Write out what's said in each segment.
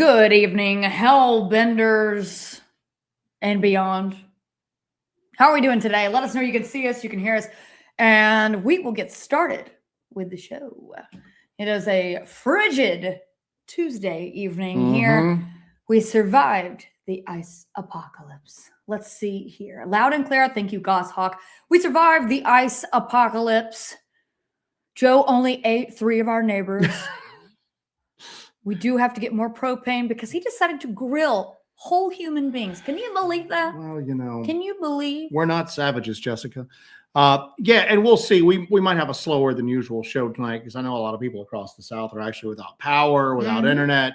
Good evening, Hellbenders and beyond. How are we doing today? Let us know. You can see us, you can hear us, and we will get started with the show. It is a frigid Tuesday evening here. We survived the ice apocalypse. Let's see here. Loud and clear. Thank you, Goshawk. We survived the ice apocalypse. Joe only ate 3 of our neighbors. We do have to get more propane because he decided to grill whole human beings. Can you believe that? Well, you know. Can you believe? We're not savages, Jessica. Yeah, and we'll see. We might have a slower than usual show tonight because I know a lot of people across the South are actually without power, without internet.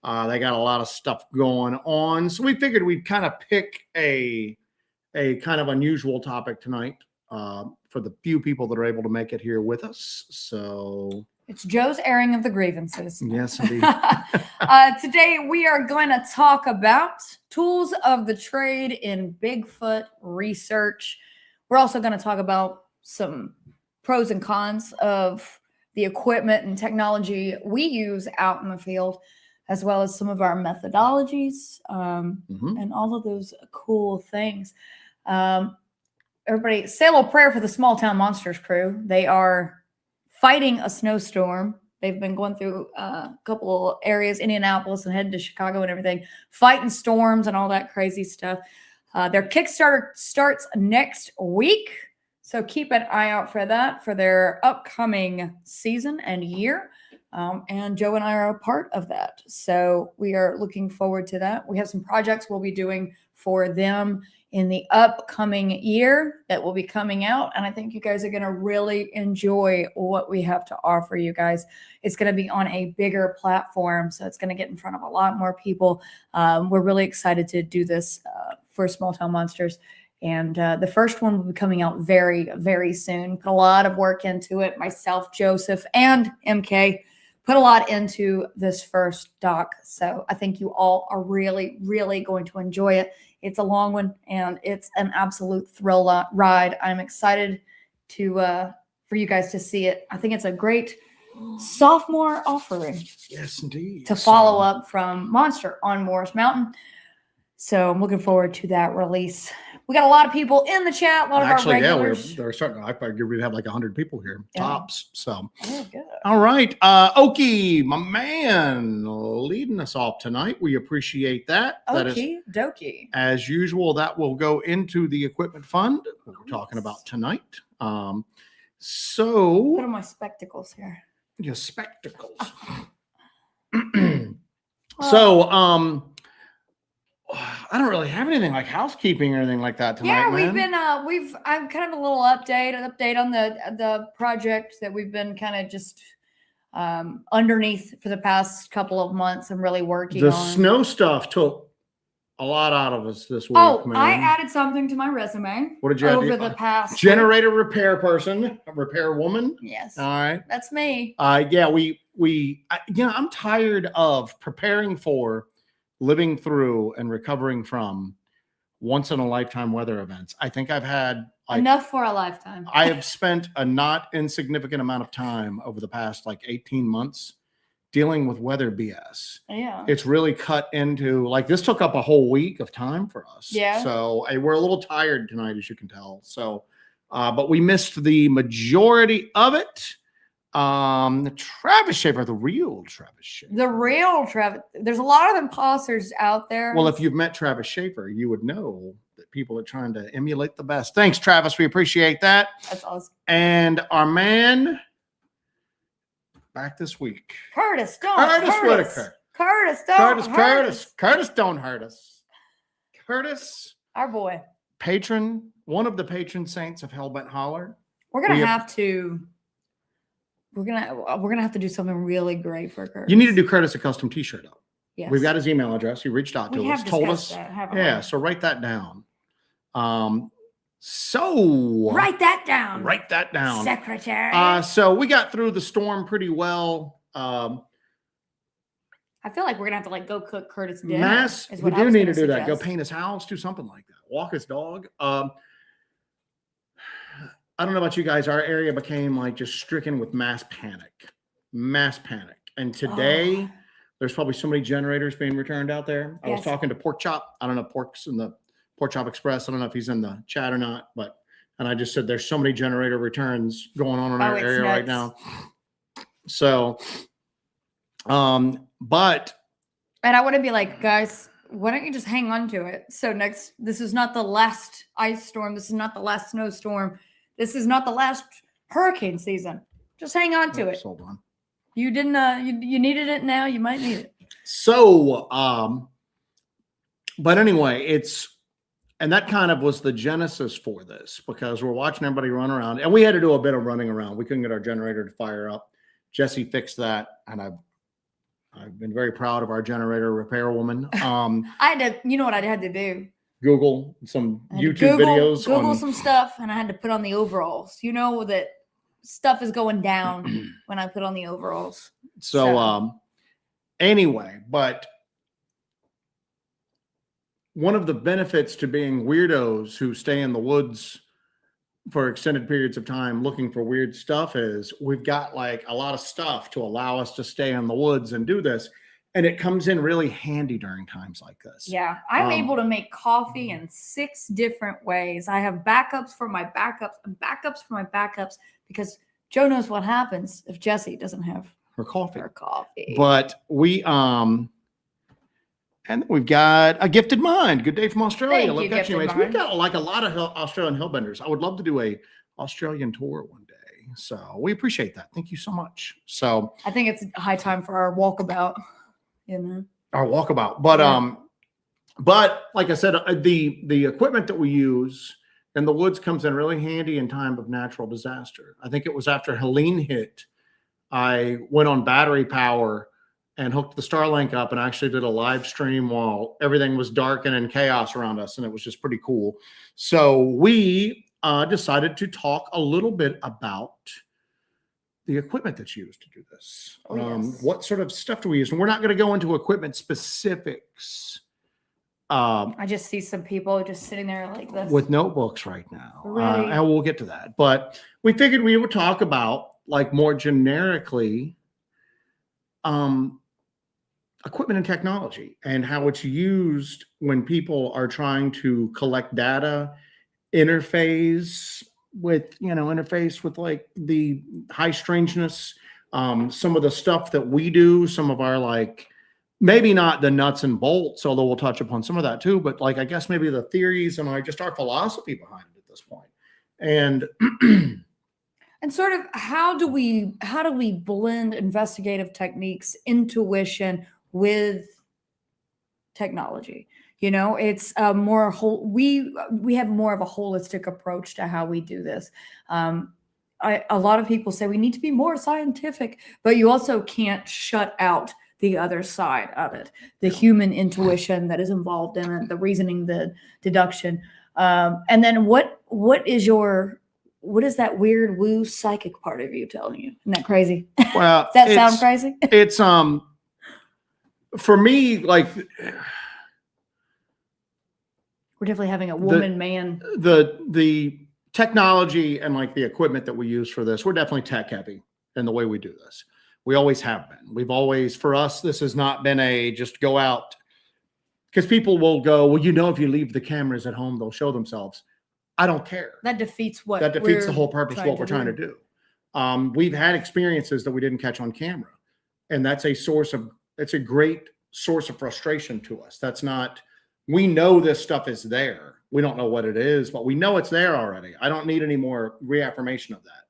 They got a lot of stuff going on. So we figured we'd kind of pick a kind of unusual topic tonight for the few people that are able to make it here with us. So it's Joe's airing of the grievances. Yes, indeed. Today we are going to talk about tools of the trade in Bigfoot research. We're also going to talk about some pros and cons of the equipment and technology we use out in the field, as well as some of our methodologies and all of those cool things. Everybody say a little prayer for the Small Town Monsters crew. They are fighting a snowstorm. They've been going through a couple areas, Indianapolis and heading to Chicago and everything, fighting storms and all that crazy stuff. Their Kickstarter starts next week, so keep an eye out for that for their upcoming season and year. And Joe and I are a part of that, so we are looking forward to that. We have some projects we'll be doing for them in the upcoming year that will be coming out, and I think you guys are going to really enjoy what we have to offer you guys. It's going to be on a bigger platform, so it's going to get in front of a lot more people. We're really excited to do this for Small Town Monsters, and the first one will be coming out very, very soon. Put a lot of work into it. Myself, Joseph, and MK put a lot into this first doc, so I think you all are really, really going to enjoy it. It's a long one, and it's an absolute thrill ride. I'm excited to for you guys to see it. I think it's a great sophomore offering. Yes, indeed. To follow up from Monster on Morris Mountain. So I'm looking forward to that release. We got a lot of people in the chat. A lot of our regulars. Yeah, they're starting. I figured we'd have like 100 people here, tops. So, good. All right, Okie, my man, leading us off tonight. We appreciate that. Okie dokie. As usual, that will go into the equipment fund that we're talking about tonight. So, put on my spectacles here. Your spectacles. So, I don't really have anything like housekeeping or anything like that tonight. Yeah, I'm kind of a little update on the project that we've been kind of just underneath for the past couple of months and really working on. The snow stuff took a lot out of us this week. Oh, man. I added something to my resume. What did you add? Over the past generator repair person, a repair woman. Yes. All right. That's me. Yeah, I'm tired of preparing for, living through, and recovering from once in a lifetime weather events. I think I've had enough for a lifetime. I have spent a not insignificant amount of time over the past 18 months dealing with weather BS. Yeah. It's really cut into this took up a whole week of time for us. Yeah. So we're a little tired tonight, as you can tell. So, but we missed the majority of it. Travis Schaefer, the real Travis Schaefer. The real Travis. There's a lot of imposters out there. Well, if you've met Travis Schaefer, you would know that people are trying to emulate the best. Thanks, Travis. We appreciate that. That's awesome. And our man back this week. Curtis Whitaker. Curtis don't hurt us. Curtis. Our boy. Patron, one of the patron saints of Hellbent Holler. We're gonna have to do something really great for Curtis. You need to do Curtis a custom t-shirt up. Yes. We've got his email address. He reached out to us, told us. Yeah, so write that down. So write that down. Secretary. So we got through the storm pretty well. I feel like we're gonna have to go cook Curtis dinner. We do need to do that. Go paint his house, do something like that. Walk his dog. I don't know about you guys. Our area became just stricken with mass panic. And today There's probably so many generators being returned out there. I was Yes. talking to Pork Chop. I don't know, Pork's in the Pork Chop Express. I don't know if he's in the chat or not, and I just said there's so many generator returns going on in our it's area right nuts. now. So, but And I want to be like, guys, why don't you just hang on to it? So this is not the last ice storm. This is not the last snowstorm. This is not the last hurricane season. Just hang on to it. Hold on. You didn't, you needed it now. You might need it. So, but anyway, and that kind of was the genesis for this, because we're watching everybody run around, and we had to do a bit of running around. We couldn't get our generator to fire up. Jesse fixed that, and I've been very proud of our generator repair woman. I had to, you know what I had to do? Google some I had to YouTube videos. Google some stuff, and I had to put on the overalls. You know that stuff is going down when I put on the overalls. So, anyway, but one of the benefits to being weirdos who stay in the woods for extended periods of time looking for weird stuff is we've got like a lot of stuff to allow us to stay in the woods and do this. And it comes in really handy during times like this. Yeah, I'm able to make coffee in 6 different ways. I have backups for my backups and backups for my backups, because Joe knows what happens if Jesse doesn't have her coffee. But we and we've got a Gifted Mind. Good day from Australia. Thank Love you, catching you, mates. Gifted We've got like a lot of Australian hellbenders. I would love to do a Australian tour one day. So we appreciate that. Thank you so much. So I think it's high time for our walkabout. You know, our walkabout. But like I said, the equipment that we use in the woods comes in really handy in time of natural disaster. I think it was after Helene hit, I went on battery power and hooked the Starlink up and actually did a live stream while everything was dark and in chaos around us. And it was just pretty cool. So we decided to talk a little bit about the equipment that's used to do this. Oh, yes. What sort of stuff do we use? And we're not going to go into equipment specifics. I just see some people just sitting there like this with notebooks right now. Ready. And we'll get to that. But we figured we would talk about, like, more generically, equipment and technology and how it's used when people are trying to collect data, interface with like the high strangeness, some of the stuff that we do, some of our, like, maybe not the nuts and bolts, although we'll touch upon some of that too, but like, I guess maybe the theories and just our philosophy behind it at this point. And and sort of how do we blend investigative techniques, intuition with technology? You know, it's more we have more of a holistic approach to how we do this. A lot of people say we need to be more scientific, but you also can't shut out the other side of it, the human intuition that is involved in it, the reasoning, the deduction. And then what is that weird woo psychic part of you telling you? Isn't that crazy? Well, does that sound crazy? It's for me, like, we're definitely having a woman-man. The technology and like the equipment that we use for this, we're definitely tech heavy in the way we do this. We always have been. We've always, for us, this has not been a just go out, because people will go, well, if you leave the cameras at home, they'll show themselves. I don't care. That defeats the whole purpose of what we're trying to do. We've had experiences that we didn't catch on camera, and it's a great source of frustration to us. We know this stuff is there. We don't know what it is, but we know it's there already. I don't need any more reaffirmation of that.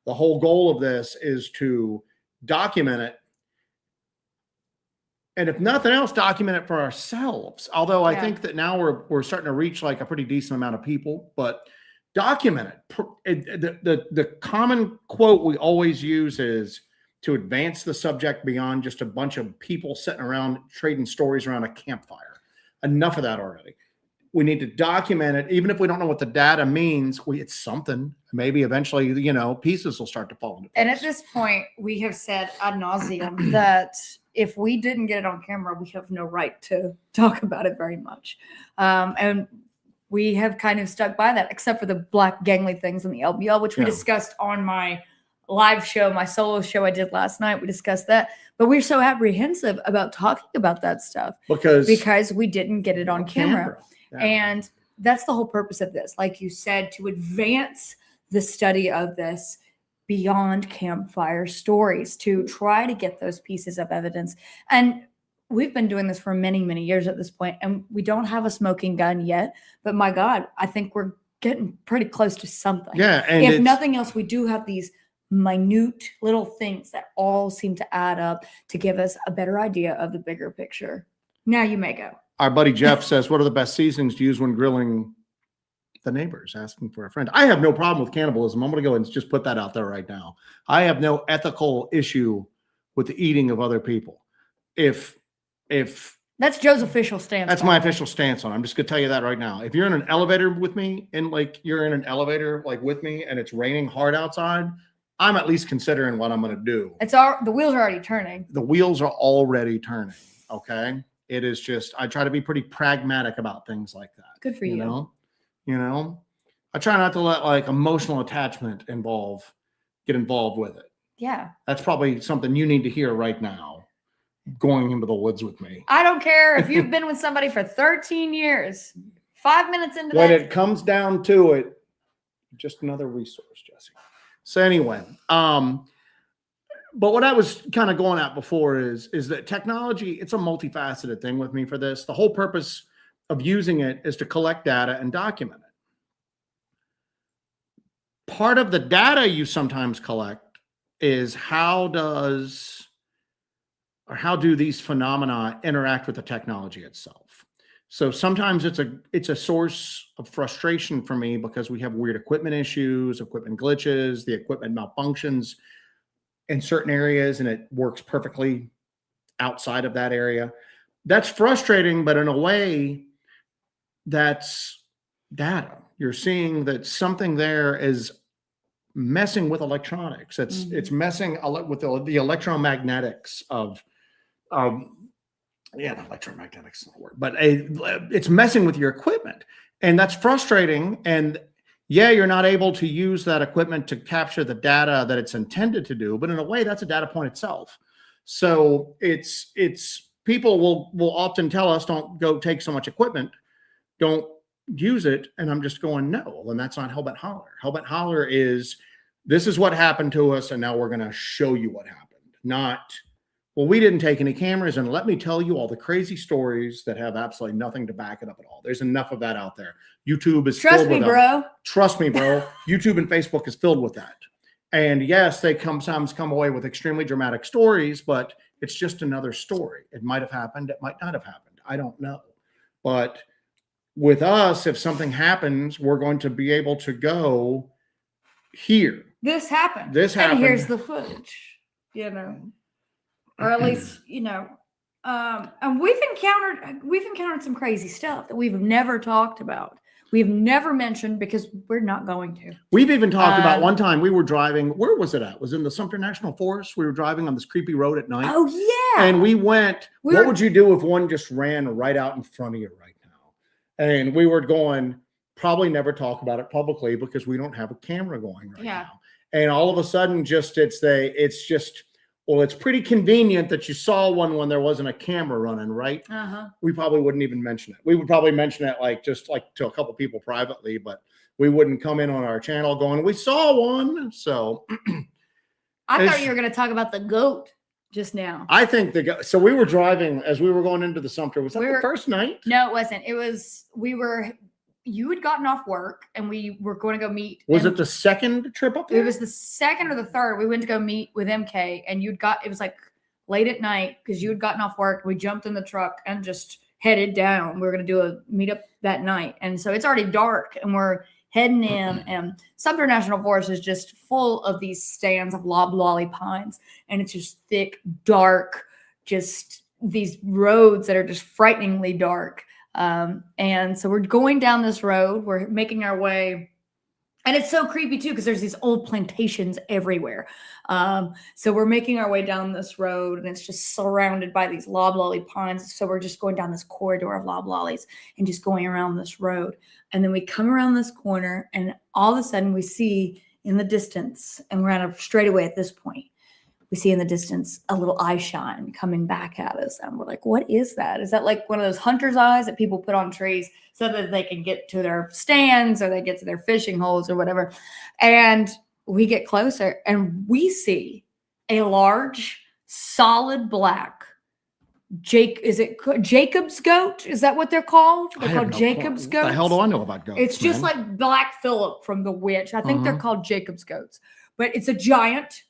The whole goal of this is to document it. And if nothing else, document it for ourselves. Although I think that now we're starting to reach like a pretty decent amount of people, but document it. The common quote we always use is to advance the subject beyond just a bunch of people sitting around trading stories around a campfire. Enough of that already. We need to document it. Even if we don't know what the data means, it's something. Maybe eventually, pieces will start to fall into place. And at this point, we have said ad nauseum that if we didn't get it on camera, we have no right to talk about it very much. And we have kind of stuck by that, except for the black gangly things in the LBL, which we discussed on my live show, my solo show I did last night. We discussed that. but we're so apprehensive about talking about that stuff because we didn't get it on camera. Yeah. And that's the whole purpose of this. Like you said, to advance the study of this beyond campfire stories, to try to get those pieces of evidence. And we've been doing this for many, many years at this point, and we don't have a smoking gun yet. But my God, I think we're getting pretty close to something. Yeah. And if nothing else, we do have these minute little things that all seem to add up to give us a better idea of the bigger picture. Now you may go. Our buddy Jeff says, what are the best seasonings to use when grilling the neighbors? Asking for a friend. I have no problem with cannibalism. I'm going to go and just put that out there right now. I have no ethical issue with the eating of other people. If that's Joe's official stance. That's my official stance on it. I'm just going to tell you that right now. If you're in an elevator with me and like you're in an elevator like with me and it's raining hard outside, I'm at least considering what I'm going to do. The wheels are already turning. The wheels are already turning. Okay. It is just, I try to be pretty pragmatic about things like that. Good for you. You know, I try not to let like emotional attachment get involved with it. Yeah. That's probably something you need to hear right now, going into the woods with me. I don't care if you've been with somebody for 13 years, 5 minutes into when it comes down to it, just another resource, Jesse. So anyway, but what I was kind of going at before is that technology, it's a multifaceted thing with me for this. The whole purpose of using it is to collect data and document it. Part of the data you sometimes collect is how do these phenomena interact with the technology itself? So sometimes it's a source of frustration for me because we have weird equipment issues, equipment glitches, the equipment malfunctions in certain areas, and it works perfectly outside of that area. That's frustrating, but in a way, that's data. You're seeing that something there is messing with electronics. It's messing with the electromagnetics of electromagnetics is not a word, but it's messing with your equipment, and that's frustrating. And yeah, you're not able to use that equipment to capture the data that it's intended to do, but in a way, that's a data point itself. So it's people will often tell us, don't go take so much equipment, don't use it. And I'm just going, no, and that's not Hellbent Holler. Hellbent Holler is, this is what happened to us, and now we're going to show you what happened. Not, well, we didn't take any cameras, and let me tell you all the crazy stories that have absolutely nothing to back it up at all. There's enough of that out there. YouTube is filled with them. Trust me, bro. YouTube and Facebook is filled with that. And yes, they sometimes come away with extremely dramatic stories, but it's just another story. It might have happened. It might not have happened. I don't know. But with us, if something happens, we're going to be able to go here. This happened. This happened. And here's the footage, or at least, and we've encountered some crazy stuff that we've never talked about. We've never mentioned because we're not going to. We've even talked about one time we were driving. Where was it at? It was in the Sumter National Forest. We were driving on this creepy road at night. Oh, yeah. And we went, what would you do if one just ran right out in front of you right now? And we were going, probably never talk about it publicly because we don't have a camera going right now. And all of a sudden, it's pretty convenient that you saw one when there wasn't a camera running, right? We probably wouldn't even mention it. We would probably mention it just to a couple people privately, but we wouldn't come in on our channel going, we saw one. So I thought you were going to talk about the goat just now. I think so we were driving as we were going into the Sumter. Was that the first night? No, it wasn't. You had gotten off work and we were going to go meet. Was it the second trip up there? It was the second or the third. We went to go meet with MK, and it was like late at night because you had gotten off work. We jumped in the truck and just headed down. We were going to do a meetup that night. And so it's already dark and we're heading in, and Sumter National Forest is just full of these stands of loblolly pines. And it's just thick, dark, just these roads that are just frighteningly dark. And so we're going down this road, we're making our way, and it's so creepy too, because there's these old plantations everywhere. So we're making our way down this road, and it's just surrounded by these loblolly pines. So we're just going down this corridor of loblollies and just going around this road. And then we come around this corner, and all of a sudden we see in the distance, and we're at a straightaway at this point, we see in the distance a little eye shine coming back at us. And we're like, what is that? Is that like one of those hunter's eyes that people put on trees so that they can get to their stands or they get to their fishing holes or whatever? And we get closer and we see a large, solid black Jacob's goat? Is that what they're called? They're called Jacob's goats. What the hell do I know about goats? It's just like Black Phillip from The Witch. I think they're called Jacob's goats, but it's a giant,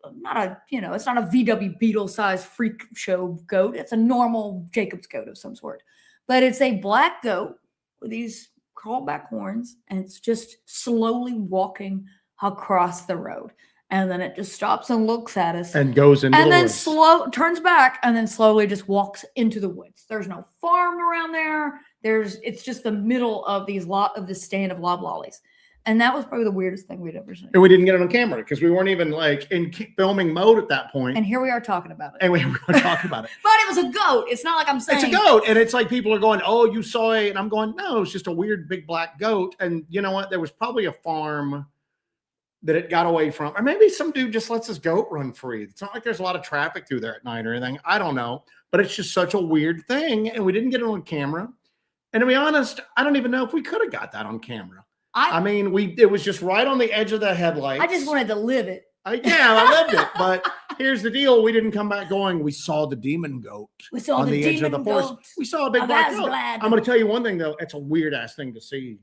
it's not a VW Beetle size freak show goat. It's a normal Jacob's goat of some sort, but it's a black goat with these crawlback horns, and it's just slowly walking across the road. And then it just stops and looks at us and goes into and the then woods. turns back and then slowly just walks into the woods. There's no farm around there. It's just the middle of this stand of loblollies. And that was probably the weirdest thing we'd ever seen. And we didn't get it on camera because we weren't even like in filming mode at that point. And here we are talking about it. And we were talking about it. But it was a goat. It's not like I'm saying. It's a goat. And it's like people are going, oh, you saw it. And I'm going, no, it's just a weird big black goat. And you know what? There was probably a farm that it got away from. Or maybe some dude just lets his goat run free. It's not like there's a lot of traffic through there at night or anything. I don't know. But it's just such a weird thing. And we didn't get it on camera. And to be honest, I don't even know if we could have got that on camera. It was just right on the edge of the headlights. I just wanted to live it. I lived it. But here's the deal. We didn't come back going, we saw the demon goat on the edge of the forest. We saw a big black goat. I'm going to tell you one thing, though. It's a weird-ass thing to see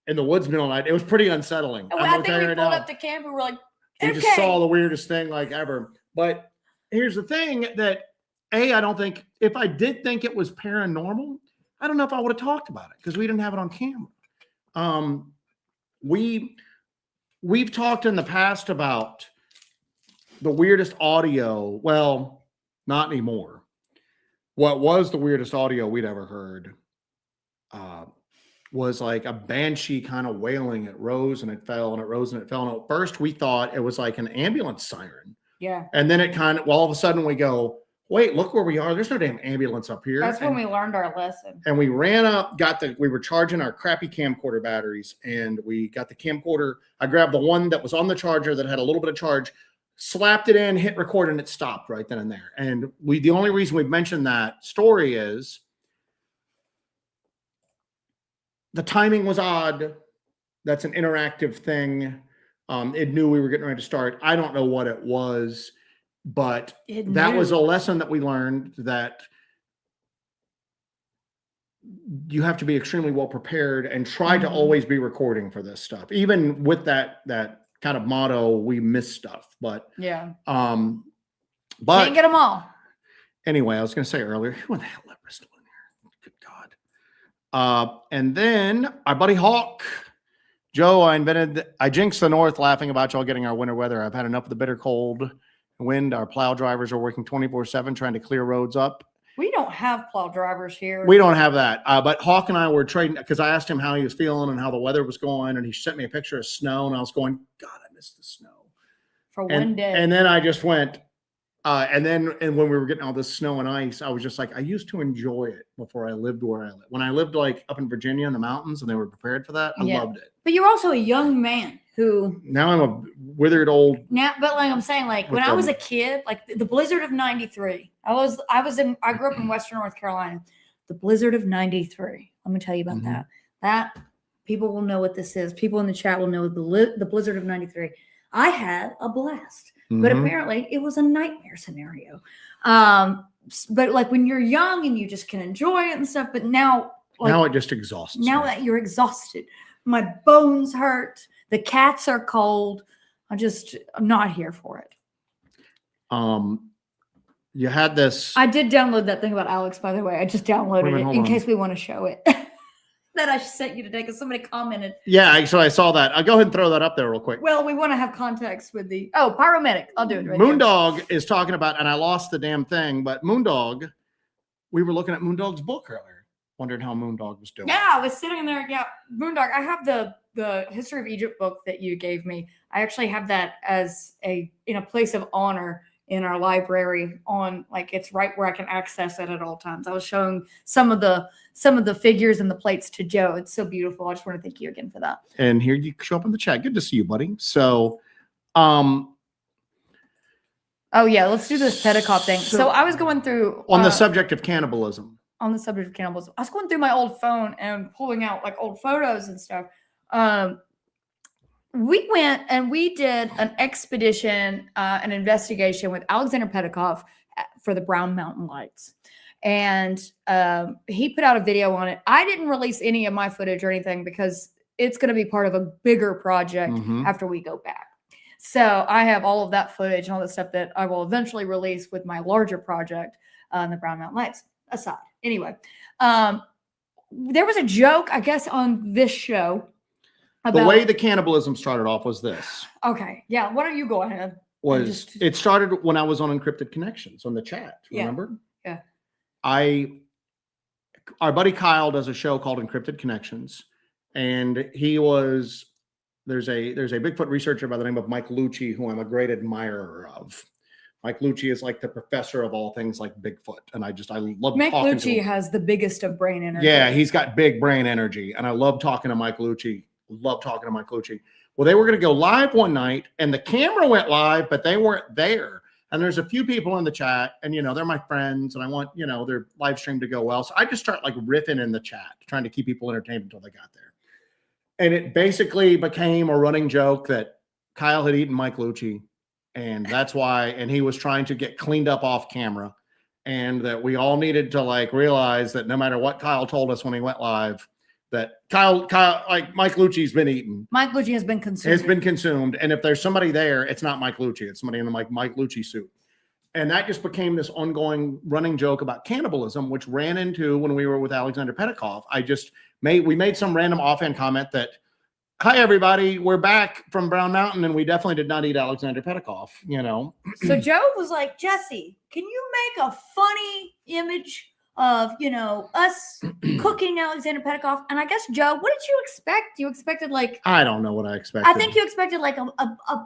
in the woods middle of the night. It was pretty unsettling. I think we pulled up the camp and we're like, okay. We just saw the weirdest thing like ever. But here's the thing that, I don't think, if I did think it was paranormal, I don't know if I would have talked about it because we didn't have it on camera. We've talked in the past about the weirdest audio. Well, not anymore. What was the weirdest audio we'd ever heard was like a banshee kind of wailing. It rose and it fell and it rose and it fell. And at first we thought it was like an ambulance siren. Yeah. And then it all of a sudden we go, wait, look where we are. There's no damn ambulance up here. That's when we learned our lesson. And we ran up, we were charging our crappy camcorder batteries, and we got the camcorder. I grabbed the one that was on the charger that had a little bit of charge, slapped it in, hit record, and it stopped right then and there. And the only reason we mentioned that story is the timing was odd. That's an interactive thing. It knew we were getting ready to start. I don't know what it was. But that was a lesson that we learned, that you have to be extremely well prepared and try to always be recording for this stuff. Even with that kind of motto, we miss stuff. But yeah, can't get them all. Anyway, I was going to say earlier, who in the hell ever still in here? Good God. And then our buddy Hawk, Joe, I jinxed the North laughing about y'all getting our winter weather. I've had enough of the bitter cold wind. Our plow drivers are working 24/7 trying to clear roads up. We don't have plow drivers here. We don't have that. But Hawk and I were trading because I asked him how he was feeling and how the weather was going, and he sent me a picture of snow, and I was going, God, I miss the snow. For one day. And then I just went, and when we were getting all this snow and ice, I was just like, I used to enjoy it before I lived where I live. When I lived like up in Virginia in the mountains and they were prepared for that, I loved it. But you're also a young man who now I'm a withered old. Now, but like I'm saying, like when I was a kid, like the blizzard of '93, I grew up in Western North Carolina. The blizzard of '93. Let me tell you about that. That people will know what this is. People in the chat will know the blizzard of '93. I had a blast, but apparently it was a nightmare scenario. But like when you're young and you just can enjoy it and stuff, but now it just exhausts. Now that you're exhausted, my bones hurt. The cats are cold. I'm not here for it. You had this. I did download that thing about Alex, by the way. I just downloaded it in case we want to show it. That I sent you today because somebody commented. Yeah, so I saw that. I'll go ahead and throw that up there real quick. Well, we want to have context with the pyromedic. I'll do it right Moondog is talking about, and I lost the damn thing, but Moondog, we were looking at Moondog's book earlier, wondering how Moondog was doing. Yeah, I was sitting there. Yeah, Moondog. I have the History of Egypt book that you gave me. I actually have that in a place of honor in our library it's right where I can access it at all times. I was showing some of the figures and the plates to Joe. It's so beautiful. I just want to thank you again for that. And here you show up in the chat. Good to see you, buddy. So, Oh yeah, let's do this pedicop thing. So I was going through on the subject of cannibalism. On the subject of cannibalism, I was going through my old phone and pulling out like old photos and stuff. We went and we did an expedition, an investigation with Alexander Petikoff for the Brown Mountain Lights. And he put out a video on it. I didn't release any of my footage or anything because it's going to be part of a bigger project after we go back. So I have all of that footage and all that stuff that I will eventually release with my larger project on the Brown Mountain Lights aside. Anyway, there was a joke, I guess, on this show. The way the cannibalism started off was this. Okay. Yeah. Why don't you go ahead? It started when I was on Encrypted Connections on the chat. Remember? Yeah. Our buddy Kyle does a show called Encrypted Connections, and there's a Bigfoot researcher by the name of Mike Lucci, who I'm a great admirer of. Mike Lucci is like the professor of all things like Bigfoot, and I love Mike talking Lucci to him. has the biggest of brain energy. Yeah, he's got big brain energy, and I love talking to Mike Lucci. Well, they were going to go live one night, and the camera went live, but they weren't there. And there's a few people in the chat, and they're my friends, and I want their live stream to go well. So I just start like riffing in the chat, trying to keep people entertained until they got there. And it basically became a running joke that Kyle had eaten Mike Lucci, and that's why. And he was trying to get cleaned up off camera, and that we all needed to like realize that no matter what Kyle told us when he went live, that Kyle, like Mike Lucci's been eaten. Mike Lucci has been consumed. It's been consumed. And if there's somebody there, it's not Mike Lucci. It's somebody in the Mike Lucci suit. And that just became this ongoing running joke about cannibalism, which ran into when we were with Alexander Petikoff. We made some random offhand comment that, hi, everybody, we're back from Brown Mountain, and we definitely did not eat Alexander Petikoff, So Joe was like, Jesse, can you make a funny image of, us cooking Alexander Petikoff? And I guess, Joe, what did you expect? You expected like... I don't know what I expected. I think you expected like a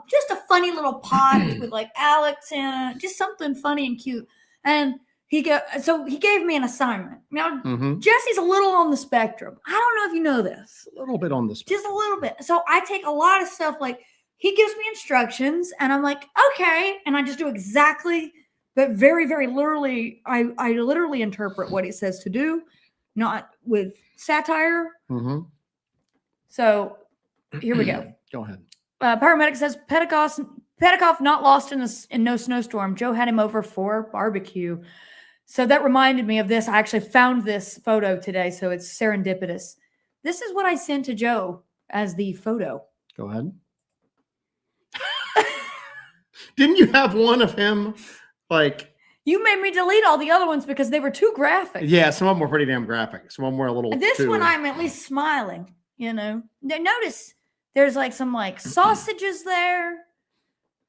just a funny little pot with like Alex and just something funny and cute. And he gave me an assignment. Now, Jesse's a little on the spectrum. I don't know if you know this. A little bit on the spectrum. Just a little bit. So I take a lot of stuff, like he gives me instructions and I'm like, okay. And I just do exactly... But very, very literally, I literally interpret what he says to do, not with satire. So here we go. Go ahead. Paramedic says Petikoff not lost in no snowstorm. Joe had him over for barbecue. So that reminded me of this. I actually found this photo today, so it's serendipitous. This is what I sent to Joe as the photo. Go ahead. Didn't you have one of him? Like, you made me delete all the other ones because they were too graphic. Yeah, some of them were pretty damn graphic. Some of them were a little. This one, I'm at least smiling. Notice there's like some like sausages there.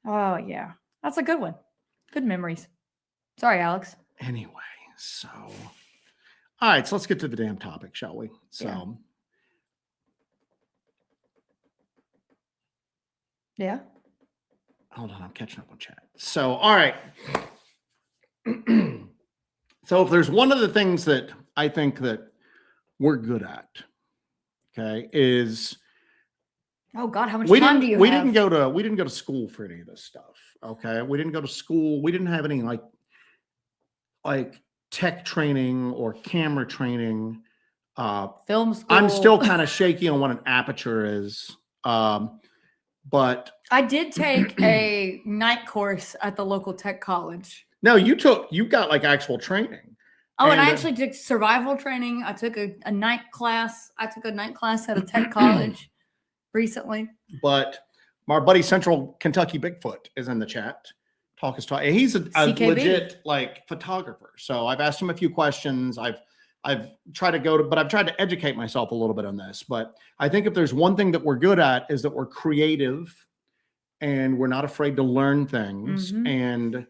Oh yeah, that's a good one. Good memories. Sorry, Alex. Anyway, so all right, so let's get to the damn topic, shall we? So, yeah. Hold on, I'm catching up on chat. So, all right. So if there's one of the things that I think that we're good at, okay, is oh God, how much time do you have? We didn't go to school for any of this stuff. Okay. We didn't go to school. We didn't have any like tech training or camera training. Film school. I'm still kind of shaky on what an aperture is. But I did take a night course at the local tech college. No, you got like actual training. Oh, and I actually took survival training. I took a night class. I took a night class at a tech college recently. But my buddy Central Kentucky Bigfoot is in the chat. He's a legit like photographer. So I've asked him a few questions. I've tried to educate myself a little bit on this. But I think if there's one thing that we're good at is that we're creative and we're not afraid to learn things. And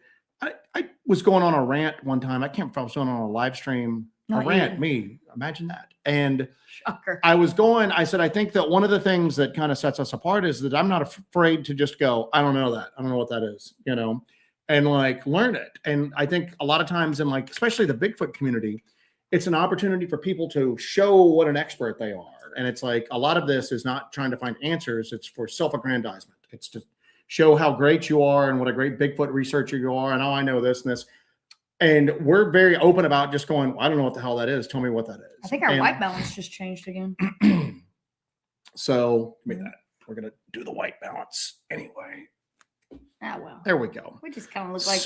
I was going on a rant one time. I can't remember if I was going on a live stream. Imagine that. And shocker. I said, I think that one of the things that kind of sets us apart is that I'm not afraid to just go, I don't know that. I don't know what that is, and like learn it. And I think a lot of times in like, especially the Bigfoot community, it's an opportunity for people to show what an expert they are. And it's like, a lot of this is not trying to find answers. It's for self-aggrandizement. It's just, show how great you are and what a great Bigfoot researcher you are. And oh, I know this and this. And we're very open about just going, I don't know what the hell that is. Tell me what that is. I think our white balance just changed again. So give me that. We're going to do the white balance anyway. Ah, well. There we go. We just kind of look like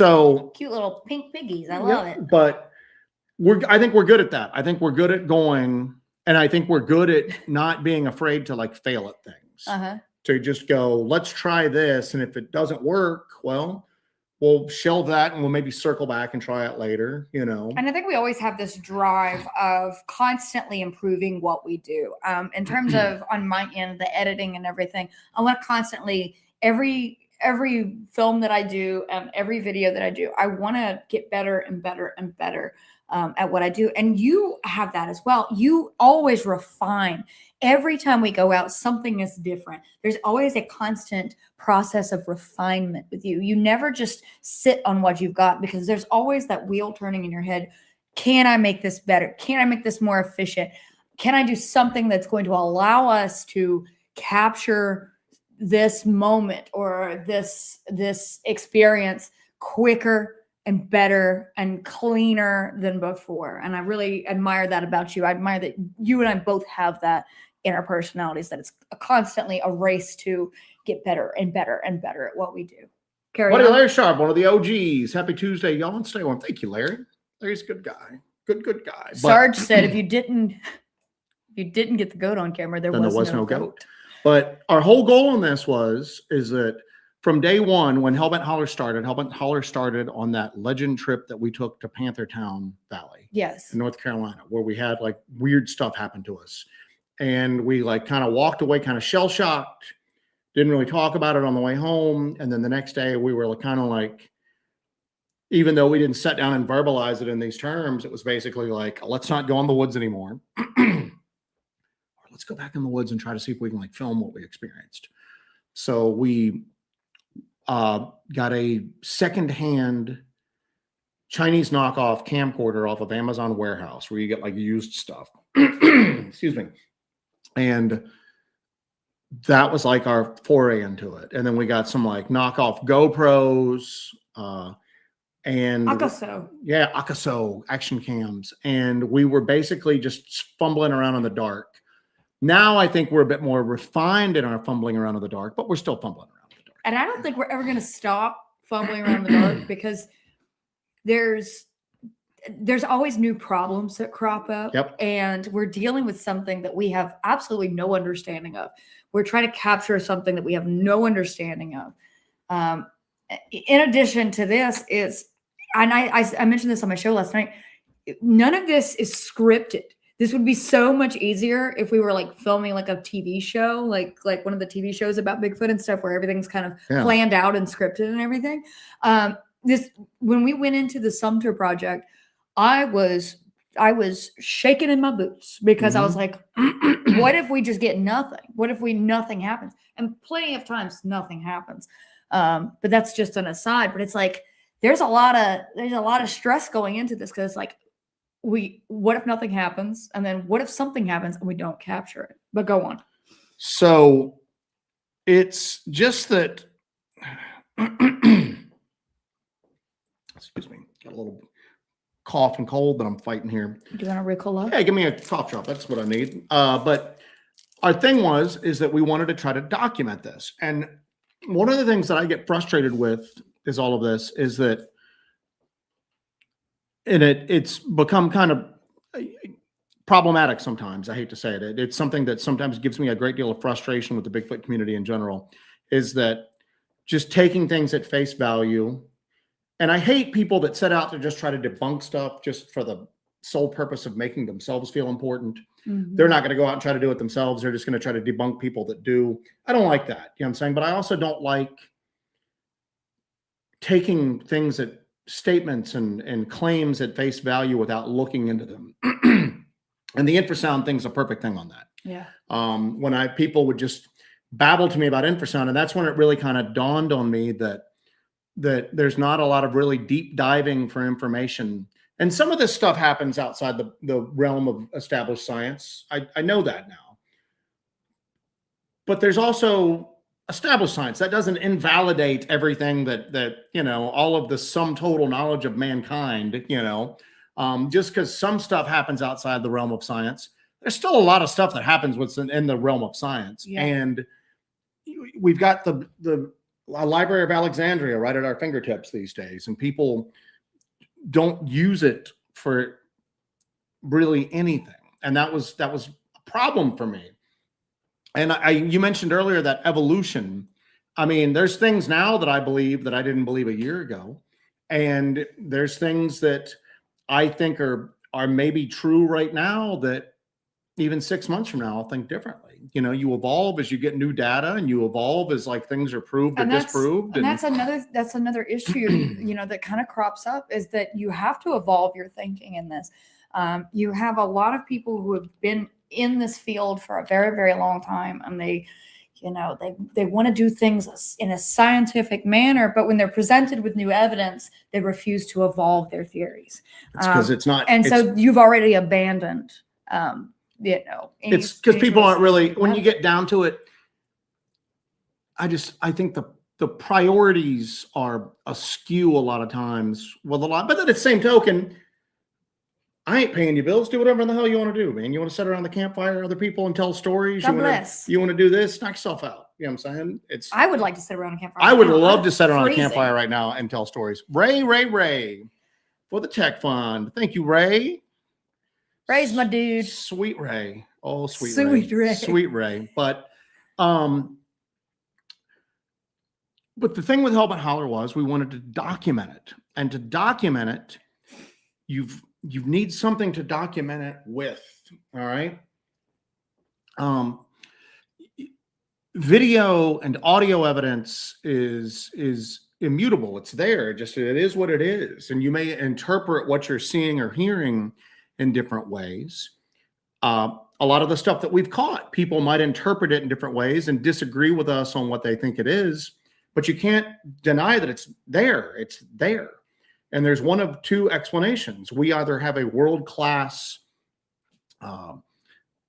cute little pink piggies. I love it. But I think we're good at that. I think we're good at going, and I think we're good at not being afraid to like fail at things. To just go, let's try this. And if it doesn't work, well, we'll shelve that and we'll maybe circle back and try it later, you know. And I think we always have this drive of constantly improving what we do. In terms of on my end, the editing and everything, I want to constantly, every film that I do, every video that I do, I want to get better and better and better at what I do. And you have that as well. You always refine. Every time we go out, something is different. There's always a constant process of refinement with you. You never just sit on what you've got, because there's always that wheel turning in your head. Can I make this better? Can I make this more efficient? Can I do something that's going to allow us to capture this moment or this experience quicker and better and cleaner than before? And I really admire that about you. I admire that you and I both have that in our personalities, that it's constantly a race to get better and better and better at what we do. Larry Sharp, one of the OGs. Happy Tuesday, y'all, and stay warm. Thank you, Larry. Larry's a good guy. Good guy. Sarge said if you didn't get the goat on camera, there was no goat. But our whole goal on this is that from day one, when Hellbent Holler started on that legend trip that we took to Panthertown Valley. Yes. In North Carolina, where we had like weird stuff happen to us. And we like kind of walked away kind of shell shocked, didn't really talk about it on the way home. And then the next day we were kind of like, even though we didn't sit down and verbalize it in these terms, it was basically like, let's not go in the woods anymore. Let's go back in the woods and try to see if we can like film what we experienced. So we got a secondhand Chinese knockoff camcorder off of Amazon Warehouse, where you get like used stuff. Excuse me. And that was like our foray into it. And then we got some like knockoff GoPros, and Akaso action cams. And we were basically just fumbling around in the dark. Now I think we're a bit more refined in our fumbling around in the dark, but we're still fumbling around in the dark. And I don't think we're ever going to stop fumbling around in the dark, because there's always new problems that crop up. Yep. And we're dealing with something that we have absolutely no understanding of. We're trying to capture something that we have no understanding of. In addition to this and I mentioned this on my show last night, none of this is scripted. This would be so much easier if we were like filming like a TV show, like one of the TV shows about Bigfoot and stuff, where everything's kind of planned out and scripted and everything. When we went into the Sumter project, I was shaking in my boots, because I was like, what if we just get nothing? What if nothing happens? And plenty of times nothing happens. But that's just an aside. But it's like there's a lot of stress going into this, because like, what if nothing happens? And then what if something happens and we don't capture it? But go on. So it's just that, excuse me, got a little cough and cold that I'm fighting here. Do you want a Ricola? Yeah, give me a cough drop. That's what I need. But our thing is that we wanted to try to document this. And one of the things that I get frustrated with is all of this is that, and it's become kind of problematic sometimes. I hate to say it. It's something that sometimes gives me a great deal of frustration with the Bigfoot community in general, is that just taking things at face value. And I hate people that set out to just try to debunk stuff just for the sole purpose of making themselves feel important. Mm-hmm. They're not going to go out and try to do it themselves. They're just going to try to debunk people that do. I don't like that. You know what I'm saying? But I also don't like taking things at statements and claims at face value without looking into them. And the infrasound thing's a perfect thing on that. Yeah. When people would just babble to me about infrasound, and that's when it really kind of dawned on me that there's not a lot of really deep diving for information. And some of this stuff happens outside the realm of established science. I know that now. But there's also established science. That doesn't invalidate everything that all of the sum total knowledge of mankind. Just because some stuff happens outside the realm of science, there's still a lot of stuff that happens in the realm of science. Yeah. And we've got the Library of Alexandria right at our fingertips these days, and people don't use it for really anything. And that was a problem for me. And you mentioned earlier that evolution. I mean, there's things now that I believe that I didn't believe a year ago. And there's things that I think are maybe true right now that even 6 months from now, I'll think differently. You evolve as you get new data, and you evolve as like things are proved or disproved. And that's another issue, that kind of crops up, is that you have to evolve your thinking in this. You have a lot of people who have been in this field for a very, very long time, and they want to do things in a scientific manner, but when they're presented with new evidence, they refuse to evolve their theories. It's because it's not. And so you've already abandoned, it's because people aren't really, when you get down to it, I think the priorities are askew a lot of times with a lot, but at the same token, I ain't paying you bills. Do whatever the hell you want to do, man. You want to sit around the campfire, other people, and tell stories. God bless. You want to do this, knock yourself out. You know what I'm saying? I would like to sit around a campfire. I would love to sit around a campfire right now and tell stories. Ray for the tech fund. Thank you, Ray. Ray's my dude. Sweet Ray. Oh, sweet Ray. Sweet Ray. But the thing with Hellbent Holler was we wanted to document it. And to document it, you need something to document it with. All right. Video and audio evidence is immutable. It's there. It is what it is. And you may interpret what you're seeing or hearing in different ways. A lot of the stuff that we've caught, people might interpret it in different ways and disagree with us on what they think it is, but you can't deny that it's there. It's there. And there's one of two explanations. We either have a world-class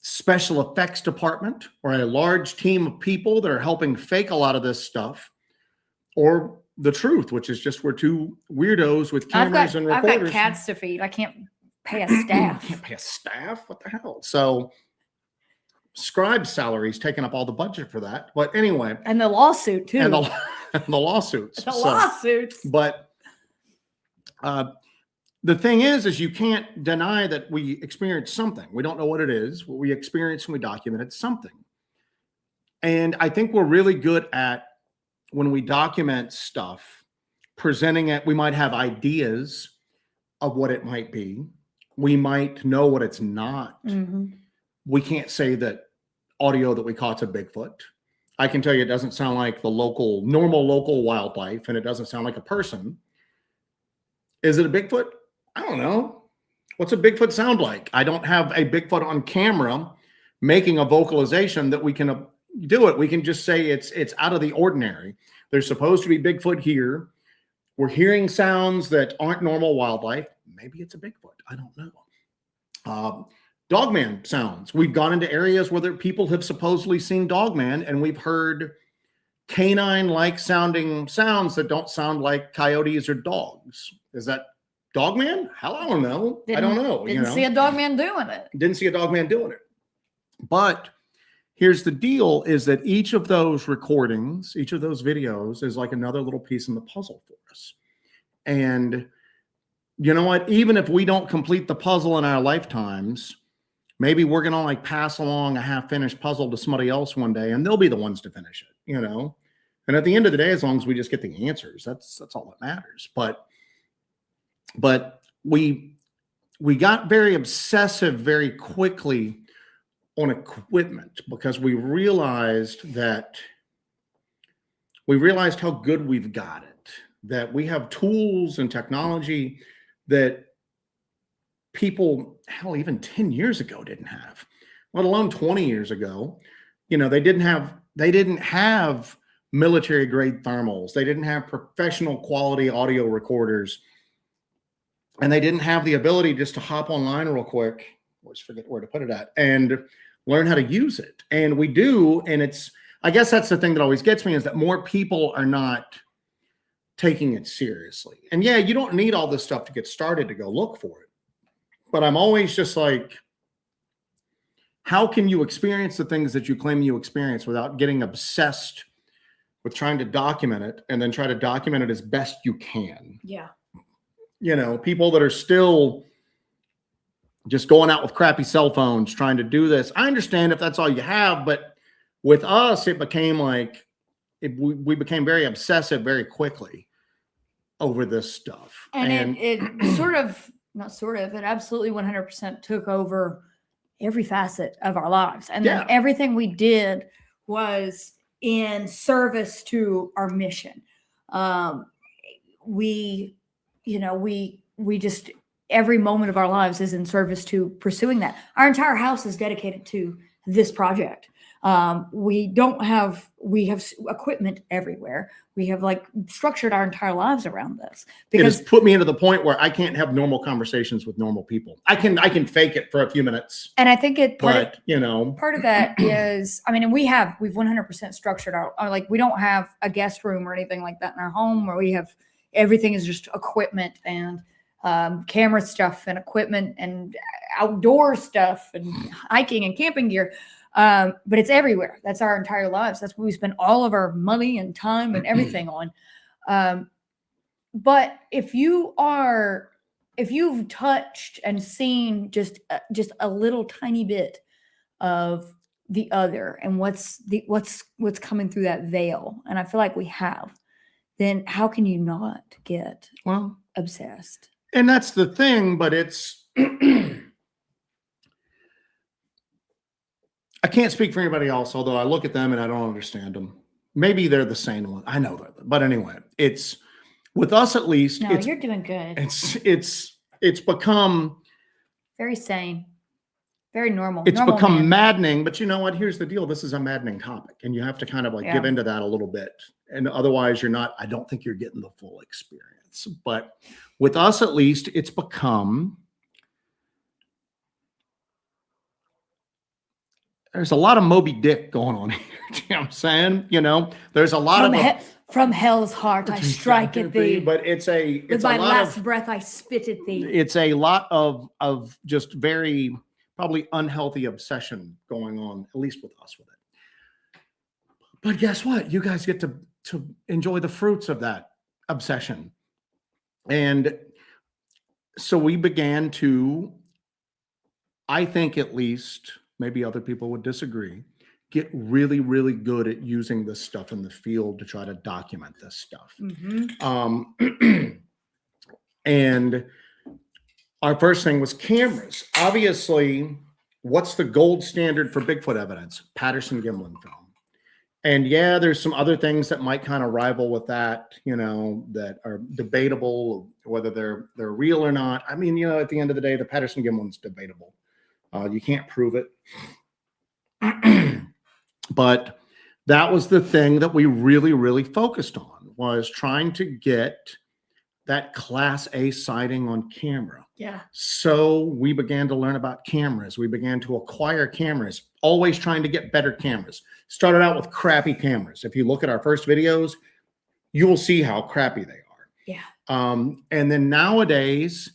special effects department or a large team of people that are helping fake a lot of this stuff, or the truth, which is just we're two weirdos with cameras and recorders. I've got cats to feed. I can't pay a staff. Can't pay a staff? What the hell? So scribe salaries taking up all the budget for that. But anyway. And the lawsuit too. And the lawsuits. Lawsuits. But the thing is you can't deny that we experienced something. We don't know what it is. What we experienced and we documented something. And I think we're really good at, when we document stuff, presenting it. We might have ideas of what it might be. We might know what it's not. Mm-hmm. We can't say that audio that we caught's a Bigfoot. I can tell you it doesn't sound like the normal local wildlife, and it doesn't sound like a person. Is it a Bigfoot? I don't know. What's a Bigfoot sound like? I don't have a Bigfoot on camera making a vocalization that we can do it. We can just say it's out of the ordinary. There's supposed to be Bigfoot here. We're hearing sounds that aren't normal wildlife. Maybe it's a Bigfoot. I don't know. Dogman sounds. We've gone into areas where people have supposedly seen Dogman, and we've heard canine-like sounding sounds that don't sound like coyotes or dogs. Is that Dogman? Hell, I don't know. I don't know. Didn't see a Dogman doing it. Didn't see a Dogman doing it. But here's the deal, is that each of those recordings, each of those videos is like another little piece in the puzzle for us. And you know what? Even if we don't complete the puzzle in our lifetimes, maybe we're going to like pass along a half-finished puzzle to somebody else one day, and they'll be the ones to finish it, And at the end of the day, as long as we just get the answers, that's all that matters. But we got very obsessive very quickly on equipment, because we realized how good we've got it, that we have tools and technology that people, hell, even 10 years ago didn't have, let alone 20 years ago. They didn't have military grade thermals. They didn't have professional quality audio recorders. And they didn't have the ability just to hop online real quick, always forget where to put it at, and learn how to use it. And we do. And I guess that's the thing that always gets me, is that more people are not taking it seriously. And yeah, you don't need all this stuff to get started to go look for it. But I'm always just like, how can you experience the things that you claim you experience without getting obsessed with trying to document it and then try to document it as best you can? Yeah. You know, people that are still just going out with crappy cell phones trying to do this. I understand if that's all you have, but with us, it became like, we became very obsessive very quickly over this stuff. And it sort of, not sort of, it absolutely 100% took over every facet of our lives. And then everything we did was in service to our mission. We just, every moment of our lives is in service to pursuing that. Our entire house is dedicated to this project. We have equipment everywhere. We have like structured our entire lives around this, because it has put me into the point where I can't have normal conversations with normal people. I can fake it for a few minutes. And I think part of that is, I mean, and we've 100% structured our, like, we don't have a guest room or anything like that in our home, where we have, everything is just equipment and camera stuff and equipment and outdoor stuff and hiking and camping gear. But it's everywhere. That's our entire lives. That's what we spend all of our money and time and everything on. But if you've touched and seen just a little tiny bit of the other and what's coming through that veil, and I feel like we have, then how can you not get obsessed? And that's the thing, but it's, I can't speak for anybody else, although I look at them and I don't understand them. Maybe they're the sane one. I know that. But anyway, it's, with us at least. No, you're doing good. It's become very sane, very normal. It's become maddening, but you know what? Here's the deal. This is a maddening topic, and you have to kind of like give into that a little bit. And otherwise I don't think you're getting the full experience. But with us at least, it's become, there's a lot of Moby Dick going on here. You know what I'm saying? You know, there's a lot from hell's heart I strike at thee. But it's with my last breath I spit at thee. It's a lot of just very probably unhealthy obsession going on, at least with us with it. But guess what? You guys get to enjoy the fruits of that obsession. And so we began to, I think at least, maybe other people would disagree, get really, really good at using this stuff in the field to try to document this stuff. Mm-hmm. And our first thing was cameras. Obviously, what's the gold standard for Bigfoot evidence? Patterson-Gimlin film. And yeah, there's some other things that might kind of rival with that, you know, that are debatable, whether they're real or not. I mean, you know, at the end of the day, the Patterson-Gimlin's debatable. You can't prove it. But that was the thing that we really, really focused on, was trying to get that Class A sighting on camera. Yeah. So we began to learn about cameras. We began to acquire cameras, always trying to get better cameras. Started out with crappy cameras. If you look at our first videos, you will see how crappy they are. Yeah. And then nowadays,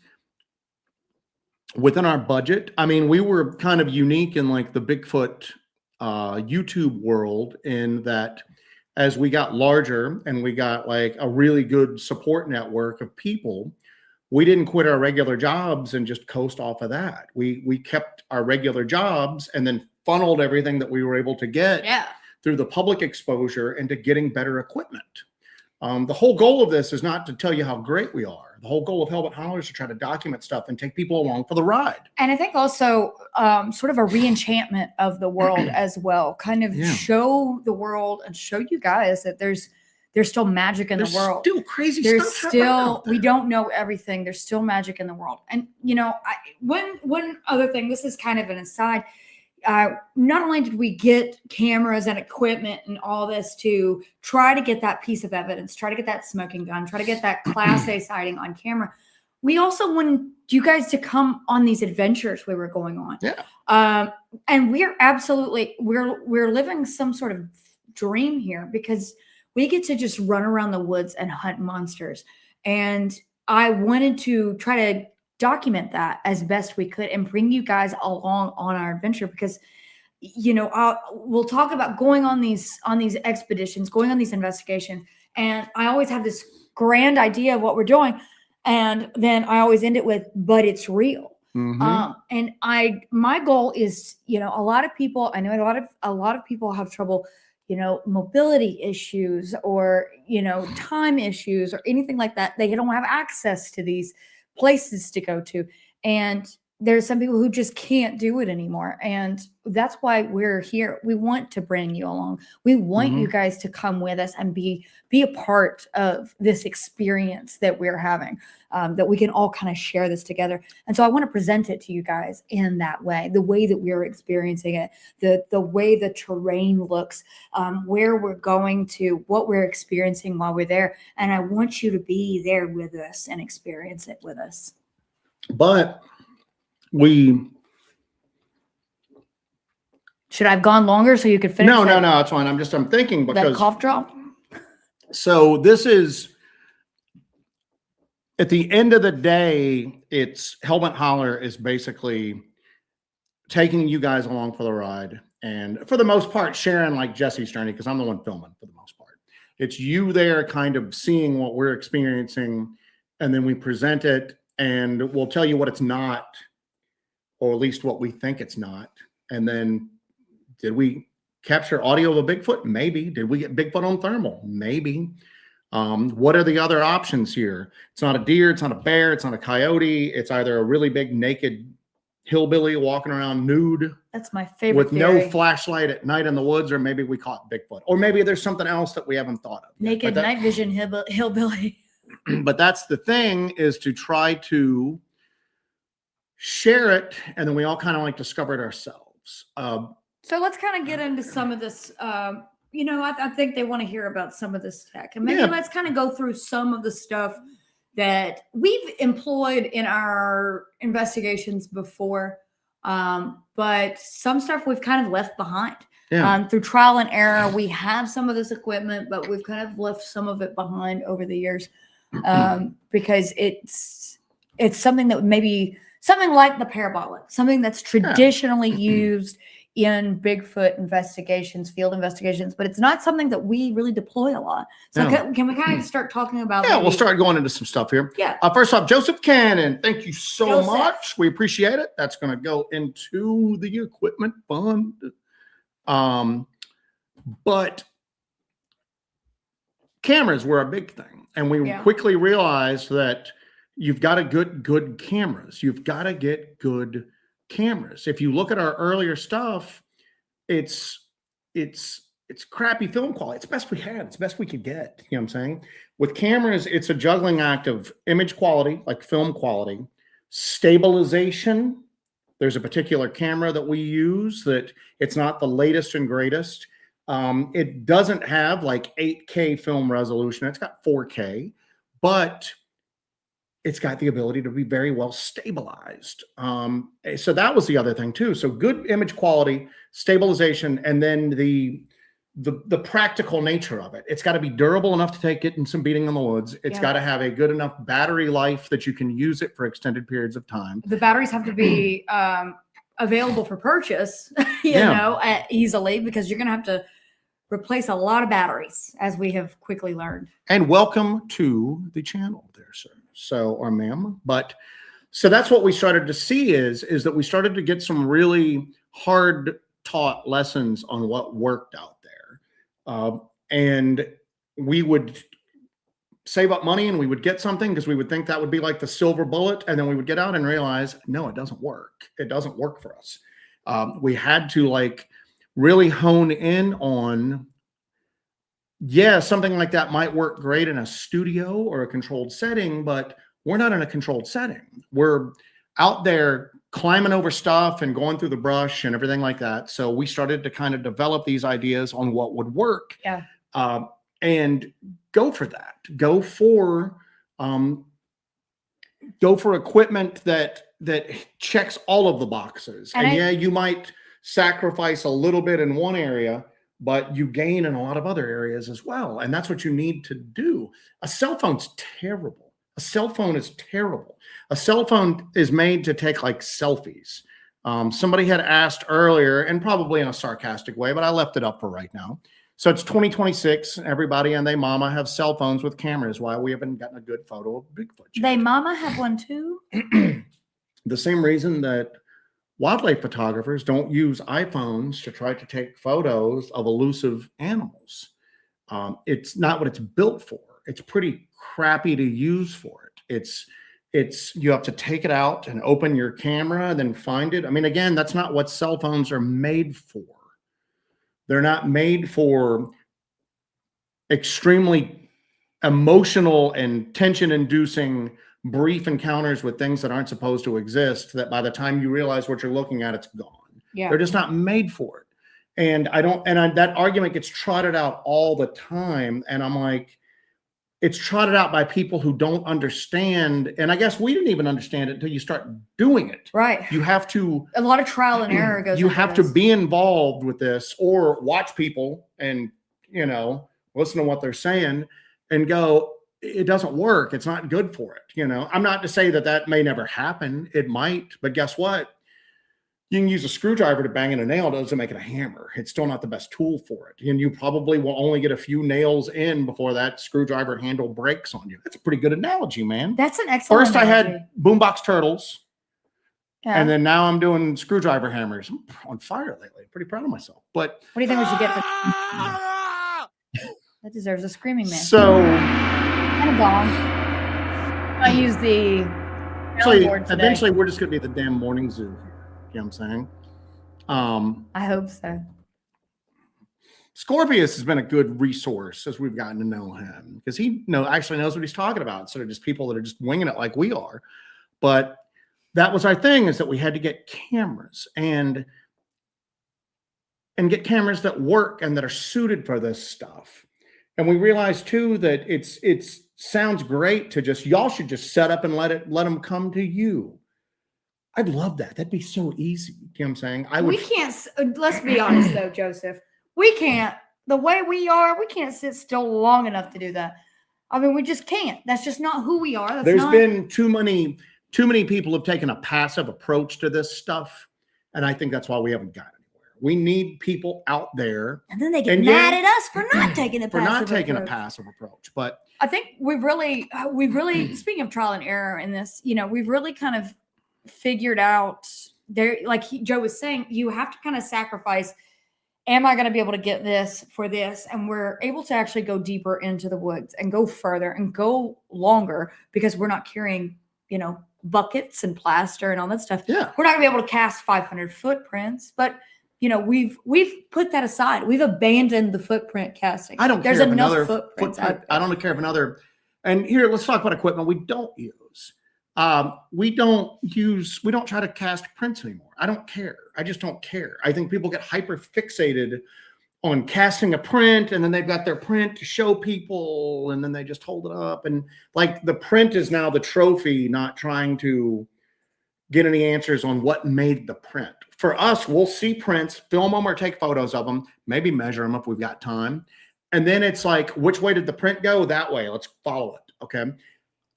within our budget, I mean, we were kind of unique in like the Bigfoot YouTube world, in that as we got larger and we got like a really good support network of people, we didn't quit our regular jobs and just coast off of that. We kept our regular jobs and then funneled everything that we were able to get through the public exposure into getting better equipment. The whole goal of this is not to tell you how great we are. The whole goal of Hellbent Hollers is to try to document stuff and take people along for the ride. And I think also sort of a re-enchantment of the world as well. Kind of show the world and show you guys that there's still magic in the world. There's still crazy there's stuff. Still, we don't know everything. There's still magic in the world. And, you know, one other thing, this is kind of an aside. Not only did we get cameras and equipment and all this to try to get that piece of evidence, try to get that smoking gun, try to get that Class A sighting on camera, we also wanted you guys to come on these adventures we were going on. Yeah. And we're absolutely, we're living some sort of dream here because we get to just run around the woods and hunt monsters. And I wanted to try to document that as best we could and bring you guys along on our adventure because we'll talk about going on these expeditions, going on these investigations, and I always have this grand idea of what we're doing, and then I always end it with, but it's real. And my goal is, a lot of people, I know a lot of people have trouble, mobility issues or, time issues or anything like that. They don't have access to these places to go to. And there's some people who just can't do it anymore. And that's why we're here. We want to bring you along. We want you guys to come with us and be a part of this experience that we're having, that we can all kind of share this together. And so I want to present it to you guys in that way, the way that we're experiencing it, the way the terrain looks, where we're going to, what we're experiencing while we're there. And I want you to be there with us and experience it with us. But should I have gone longer so you could finish? No, it's fine. I'm thinking because that cough drop. So this is, at the end of the day, it's Hellbent Holler is basically taking you guys along for the ride. And for the most part, sharing like Jesse's journey, because I'm the one filming for the most part. It's you there kind of seeing what we're experiencing, and then we present it and we'll tell you what it's not, or at least what we think it's not. And then, did we capture audio of a Bigfoot? Maybe. Did we get Bigfoot on thermal? Maybe. What are the other options here? It's not a deer. It's not a bear. It's not a coyote. It's either a really big naked hillbilly walking around nude. That's my favorite with theory. No flashlight at night in the woods, or maybe we caught Bigfoot, or maybe there's something else that we haven't thought of. Naked night vision hillbilly. But that's the thing, is to try to share it, and then we all kind of like discover it ourselves. So let's kind of get into some of this. I think they want to hear about some of this tech, and maybe let's kind of go through some of the stuff that we've employed in our investigations before, but some stuff we've kind of left behind. Through trial and error. We have some of this equipment, but we've kind of left some of it behind over the years, because it's something that maybe something like the parabolic, something that's traditionally used in Bigfoot investigations, field investigations, but it's not something that we really deploy a lot. So can we kind of start talking about? Yeah, we'll start going into some stuff here. Yeah. First off, Joseph Cannon, thank you so much. We appreciate it. That's going to go into the equipment fund. But cameras were a big thing, and we quickly realized that you've got to get good cameras. You've got to get good cameras. If you look at our earlier stuff, it's crappy film quality. It's the best we had. It's the best we could get. You know what I'm saying? With cameras, it's a juggling act of image quality, like film quality, stabilization. There's a particular camera that we use that it's not the latest and greatest. It doesn't have like 8K film resolution. It's got 4K, but it's got the ability to be very well stabilized. So that was the other thing too. So good image quality, stabilization, and then the practical nature of it. It's got to be durable enough to take it in some beating in the woods. It's got to have a good enough battery life that you can use it for extended periods of time. The batteries have to be available for purchase, easily, because you're going to have to replace a lot of batteries, as we have quickly learned. And welcome to the channel there, sir. So, or ma'am. But so that's what we started to see is that we started to get some really hard taught lessons on what worked out there. And we would save up money and we would get something because we would think that would be like the silver bullet. And then we would get out and realize, no, it doesn't work. It doesn't work for us. We had to like really hone in on, something like that might work great in a studio or a controlled setting, but we're not in a controlled setting. We're out there climbing over stuff and going through the brush and everything like that. So we started to kind of develop these ideas on what would work. And go for that. Go for equipment that checks all of the boxes. And you might sacrifice a little bit in one area, but you gain in a lot of other areas as well. And that's what you need to do. A cell phone's terrible. A cell phone is terrible. A cell phone is made to take like selfies. Somebody had asked earlier, and probably in a sarcastic way, but I left it up for right now. So it's 2026. Everybody and they mama have cell phones with cameras. Why we haven't gotten a good photo of Bigfoot yet. They mama have one too? The same reason that wildlife photographers don't use iPhones to try to take photos of elusive animals. It's not what it's built for. It's pretty crappy to use for it. You have to take it out and open your camera and then find it. I mean, again, that's not what cell phones are made for. They're not made for extremely emotional and tension-inducing brief encounters with things that aren't supposed to exist, that by the time you realize what you're looking at, it's gone. Yeah. They're just not made for it. And that argument gets trotted out all the time. And I'm like, it's trotted out by people who don't understand. And I guess we didn't even understand it until you start doing it. Right. You have to, a lot of trial and error goes. You have to be involved with this, or watch people and, listen to what they're saying and go, it doesn't work. It's not good for it. I'm not to say that may never happen. It might, but guess what? You can use a screwdriver to bang in a nail. It doesn't make it a hammer. It's still not the best tool for it. And you probably will only get a few nails in before that screwdriver handle breaks on you. That's a pretty good analogy, man. That's an excellent First, analogy. I had boombox turtles. Yeah. And then now I'm doing screwdriver hammers. I'm on fire lately. Pretty proud of myself. But what do you think we should get for that? Deserves a screaming man. So, and a gong. I use the eventually we're just going to be the damn morning zoo here. You know what I'm saying? I hope so. Scorpius has been a good resource as we've gotten to know him, because he actually knows what he's talking about, instead of just people that are just winging it like we are. But that was our thing, is that we had to get cameras and get cameras that work and that are suited for this stuff. And we realized too that it sounds great to y'all should just set up and let them come to you. I'd love that. That'd be so easy. You know what I'm saying? We can't, let's be honest though, Joseph. We can't, the way we are, we can't sit still long enough to do that. I mean, we just can't. That's just not who we are. There's been too many people have taken a passive approach to this stuff. And I think that's why we haven't got anywhere. We need people out there. And then they get mad at us for not taking a passive approach. But I think we've really, speaking of trial and error in this, we've really kind of figured out there, like Joe was saying, you have to kind of sacrifice, am I going to be able to get this for this? And we're able to actually go deeper into the woods and go further and go longer, because we're not carrying, buckets and plaster and all that stuff. Yeah. We're not gonna be able to cast 500 footprints, but we've put that aside. We've abandoned the footprint casting. I don't There's care if enough another footprints footprint. out there. I don't care if another. And here, let's talk about equipment we don't use. We don't try to cast prints anymore. I don't care. I just don't care. I think people get hyper fixated on casting a print, and then they've got their print to show people, and then they just hold it up. And like the print is now the trophy, not trying to get any answers on what made the print. For us, we'll see prints, film them or take photos of them, maybe measure them if we've got time. And then it's like, which way did the print go? That way, let's follow it. Okay.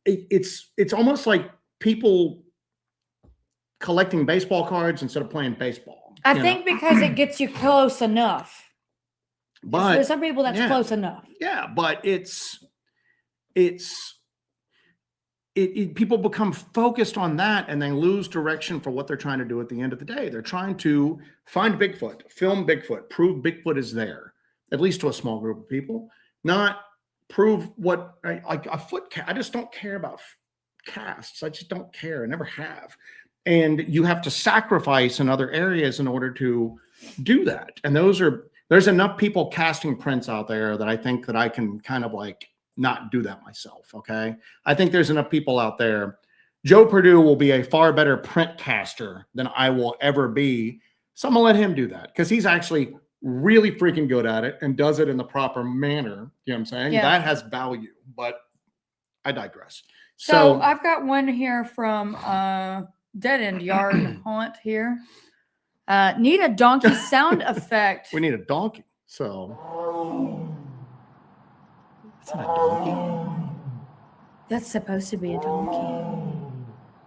It's almost like people collecting baseball cards instead of playing baseball. I think because it gets you close enough. But there's some people that's close enough. Yeah, but people become focused on that, and they lose direction for what they're trying to do at the end of the day. They're trying to find Bigfoot, film Bigfoot, prove Bigfoot is there, at least to a small group of people, not prove what like a foot cast. I just don't care about casts. I just don't care. I never have. And you have to sacrifice in other areas in order to do that. And there's enough people casting prints out there that I think that I can kind of like not do that myself. Okay. I think there's enough people out there. Joe Perdue will be a far better print caster than I will ever be. So I'm gonna let him do that, because he's actually really freaking good at it and does it in the proper manner. You know what I'm saying? Yeah. That has value, but I digress. So I've got one here from Dead End Yard Haunt here. Need a donkey sound effect. We need a donkey. So, is that a donkey? That's supposed to be a donkey.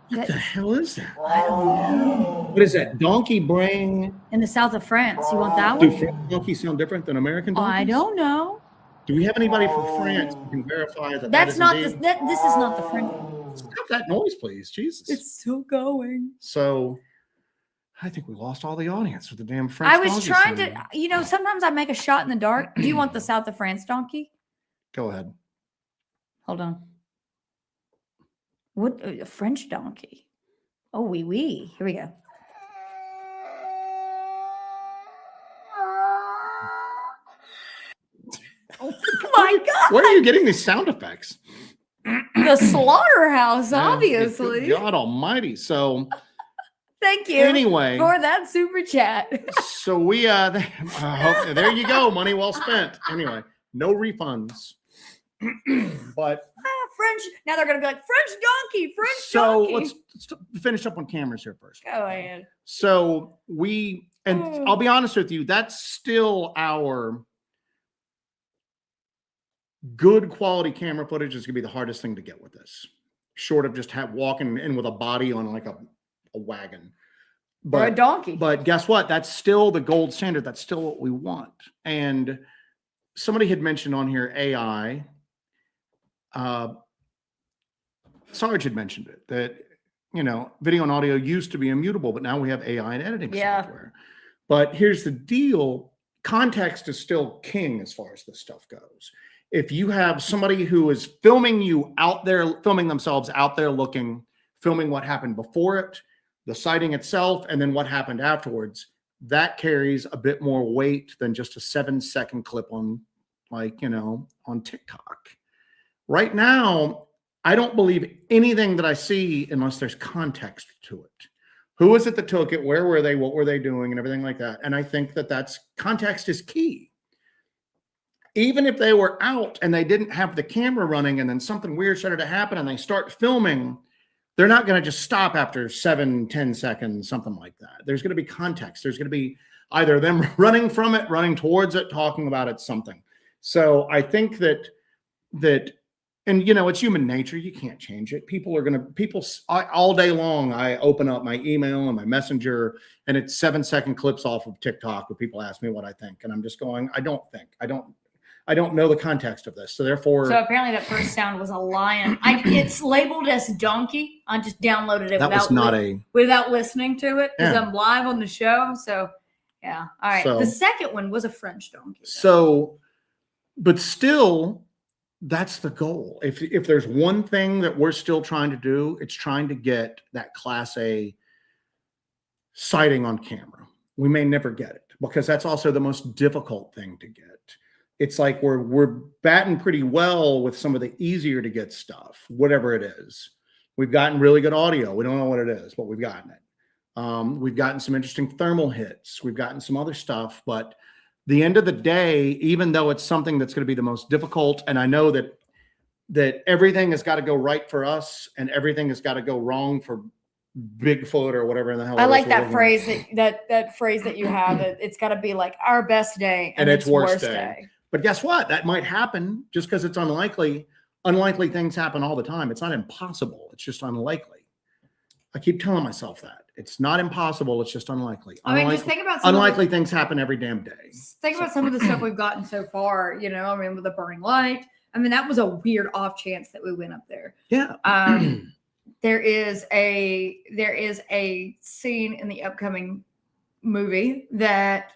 What the hell is that? I don't know. What is that? Donkey bring? In the south of France. You want that Do one? French donkeys sound different than American donkeys? I don't know. Do we have anybody from France who can verify that That's not indeed? this is not the French. Stop that noise, please. Jesus. It's still going. So I think we lost all the audience with the damn French. I was donkey trying sound. to, sometimes I make a shot in the dark. Do you want the south of France donkey? Go ahead. Hold on. What a French donkey? Oh, wee wee. Here we go. Oh my God. Where are you getting these sound effects? The slaughterhouse, Yeah, obviously. good God almighty. So Thank you anyway, for that super chat. so we there you go, money well spent. Anyway, no refunds. But French. Now they're gonna be like French donkey, French so donkey. let's finish up on cameras here first. Go ahead. So I'll be honest with you, that's still our good quality camera footage is gonna be the hardest thing to get with this, short of just walking in with a body on like a wagon. Or a donkey. But guess what? That's still the gold standard. That's still what we want. And somebody had mentioned on here AI. Sarge had mentioned it, that video and audio used to be immutable, but now we have AI and editing software. But here's the deal: context is still king as far as this stuff goes. If you have somebody who is filming you out there, filming themselves out there looking, filming what happened before it, the sighting itself, and then what happened afterwards, that carries a bit more weight than just a 7-second clip on on TikTok. Right now, I don't believe anything that I see unless there's context to it. Who is it that took it? Where were they? What were they doing? And everything like that. And I think that's context is key. Even if they were out and they didn't have the camera running and then something weird started to happen and they start filming, they're not going to just stop after 7-10 seconds, something like that. There's going to be context. There's going to be either them running from it, running towards it, talking about it, something. So I think that and it's human nature. You can't change it. People all day long, I open up my email and my messenger and it's 7-second clips off of TikTok where people ask me what I think. And I'm just going, I don't know the context of this. So therefore. So apparently that first sound was a lion. It's labeled as donkey. I just downloaded it without listening to it because I'm live on the show. So yeah. All right. The second one was a French donkey. So, but still, that's the goal. If there's one thing that we're still trying to do, it's trying to get that Class A sighting on camera. We may never get it because that's also the most difficult thing to get. It's like we're batting pretty well with some of the easier to get stuff, whatever it is. We've gotten really good audio. We don't know what it is, but we've gotten it. We've gotten some interesting thermal hits. We've gotten some other stuff, but the end of the day, even though it's something that's going to be the most difficult, and I know that everything has got to go right for us and everything has got to go wrong for Bigfoot or whatever in the hell. I like that phrase that phrase that you have, that it's got to be like our best day and its worst day. But guess what? That might happen just because it's unlikely. Unlikely things happen all the time. It's not impossible. It's just unlikely. I keep telling myself that. It's not impossible. It's just unlikely. Just think about unlikely things happen every damn day. Think about some of the stuff we've gotten so far. With the burning light. That was a weird off chance that we went up there. Yeah. There is a scene in the upcoming movie that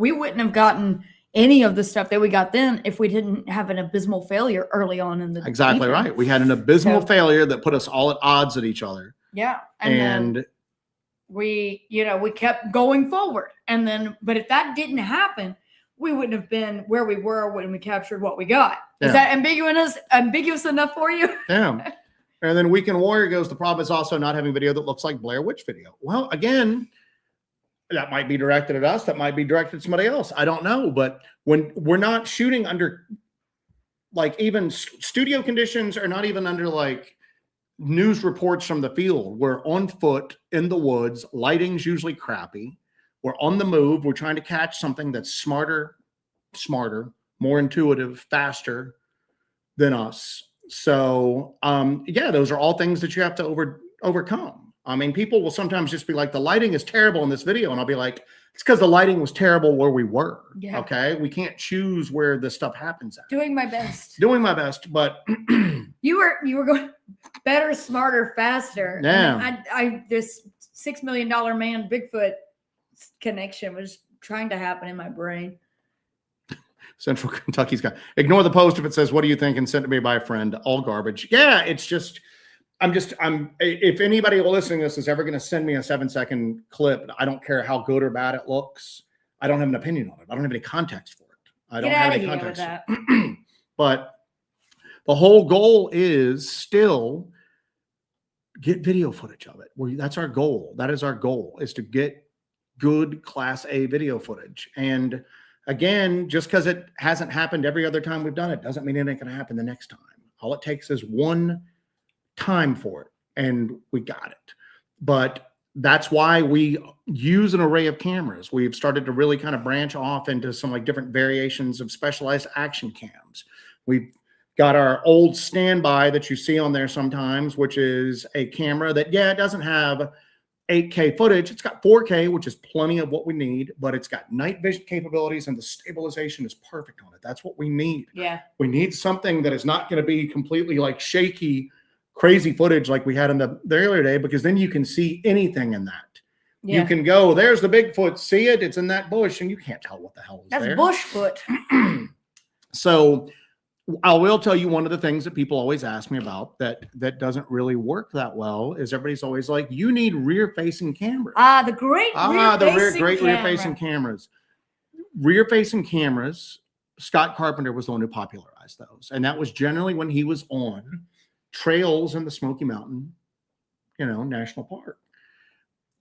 we wouldn't have gotten any of the stuff that we got then if we didn't have an abysmal failure early on in the Exactly defense. Right. We had an abysmal failure that put us all at odds at each other. Yeah. And we kept going forward. But if that didn't happen, we wouldn't have been where we were when we captured what we got. Is that ambiguous enough for you? Yeah. And then Weekend Warrior goes, the problem is also not having video that looks like Blair Witch video. Well, again, that might be directed at us. That might be directed at somebody else. I don't know. But when we're not shooting under even studio conditions or not even under news reports from the field, we're on foot in the woods. Lighting's usually crappy. We're on the move. We're trying to catch something that's smarter smarter, more intuitive, faster than us. So yeah, those are all things that you have to overcome. I mean, people will sometimes just be like, the lighting is terrible in this video. And I'll be like, it's because the lighting was terrible where we were. Yeah. Okay. We can't choose where this stuff happens at. Doing my best. Doing my best, but you were going better, smarter, faster. Yeah. I this $6 million man Bigfoot connection was trying to happen in my brain. Central Kentucky's got, ignore the post if it says, what do you think? And sent to me by a friend, all garbage. Yeah. It's just, if anybody listening to this is ever going to send me a 7-second clip, I don't care how good or bad it looks. I don't have an opinion on it. I don't have any context for it. I don't have any context. But the whole goal is still get video footage of it. That's our goal. That is our goal, is to get good Class A video footage. And again, just because it hasn't happened every other time we've done it doesn't mean it ain't going to happen the next time. All it takes is one time for it, and we got it. But that's why we use an array of cameras. We've started to really kind of branch off into some like different variations of specialized action cams. We've got our old standby that you see on there sometimes, which is a camera that, yeah, it doesn't have 8K footage. It's got 4K, which is plenty of what we need, but it's got night vision capabilities and the stabilization is perfect on it. That's what we need. Yeah. We need something that is not going to be completely like shaky, crazy footage like we had in the earlier day, because then you can see anything in that. Yeah. You can go, there's the Bigfoot, see it, it's in that bush, and you can't tell what the hell is there. That's Bushfoot. So I will tell you, one of the things that people always ask me about that doesn't really work that well is everybody's always like, you need rear-facing cameras. The great rear-facing cameras. Rear-facing cameras, Scott Carpenter was the one who popularized those. And that was generally when he was on trails in the Smoky Mountain, National Park.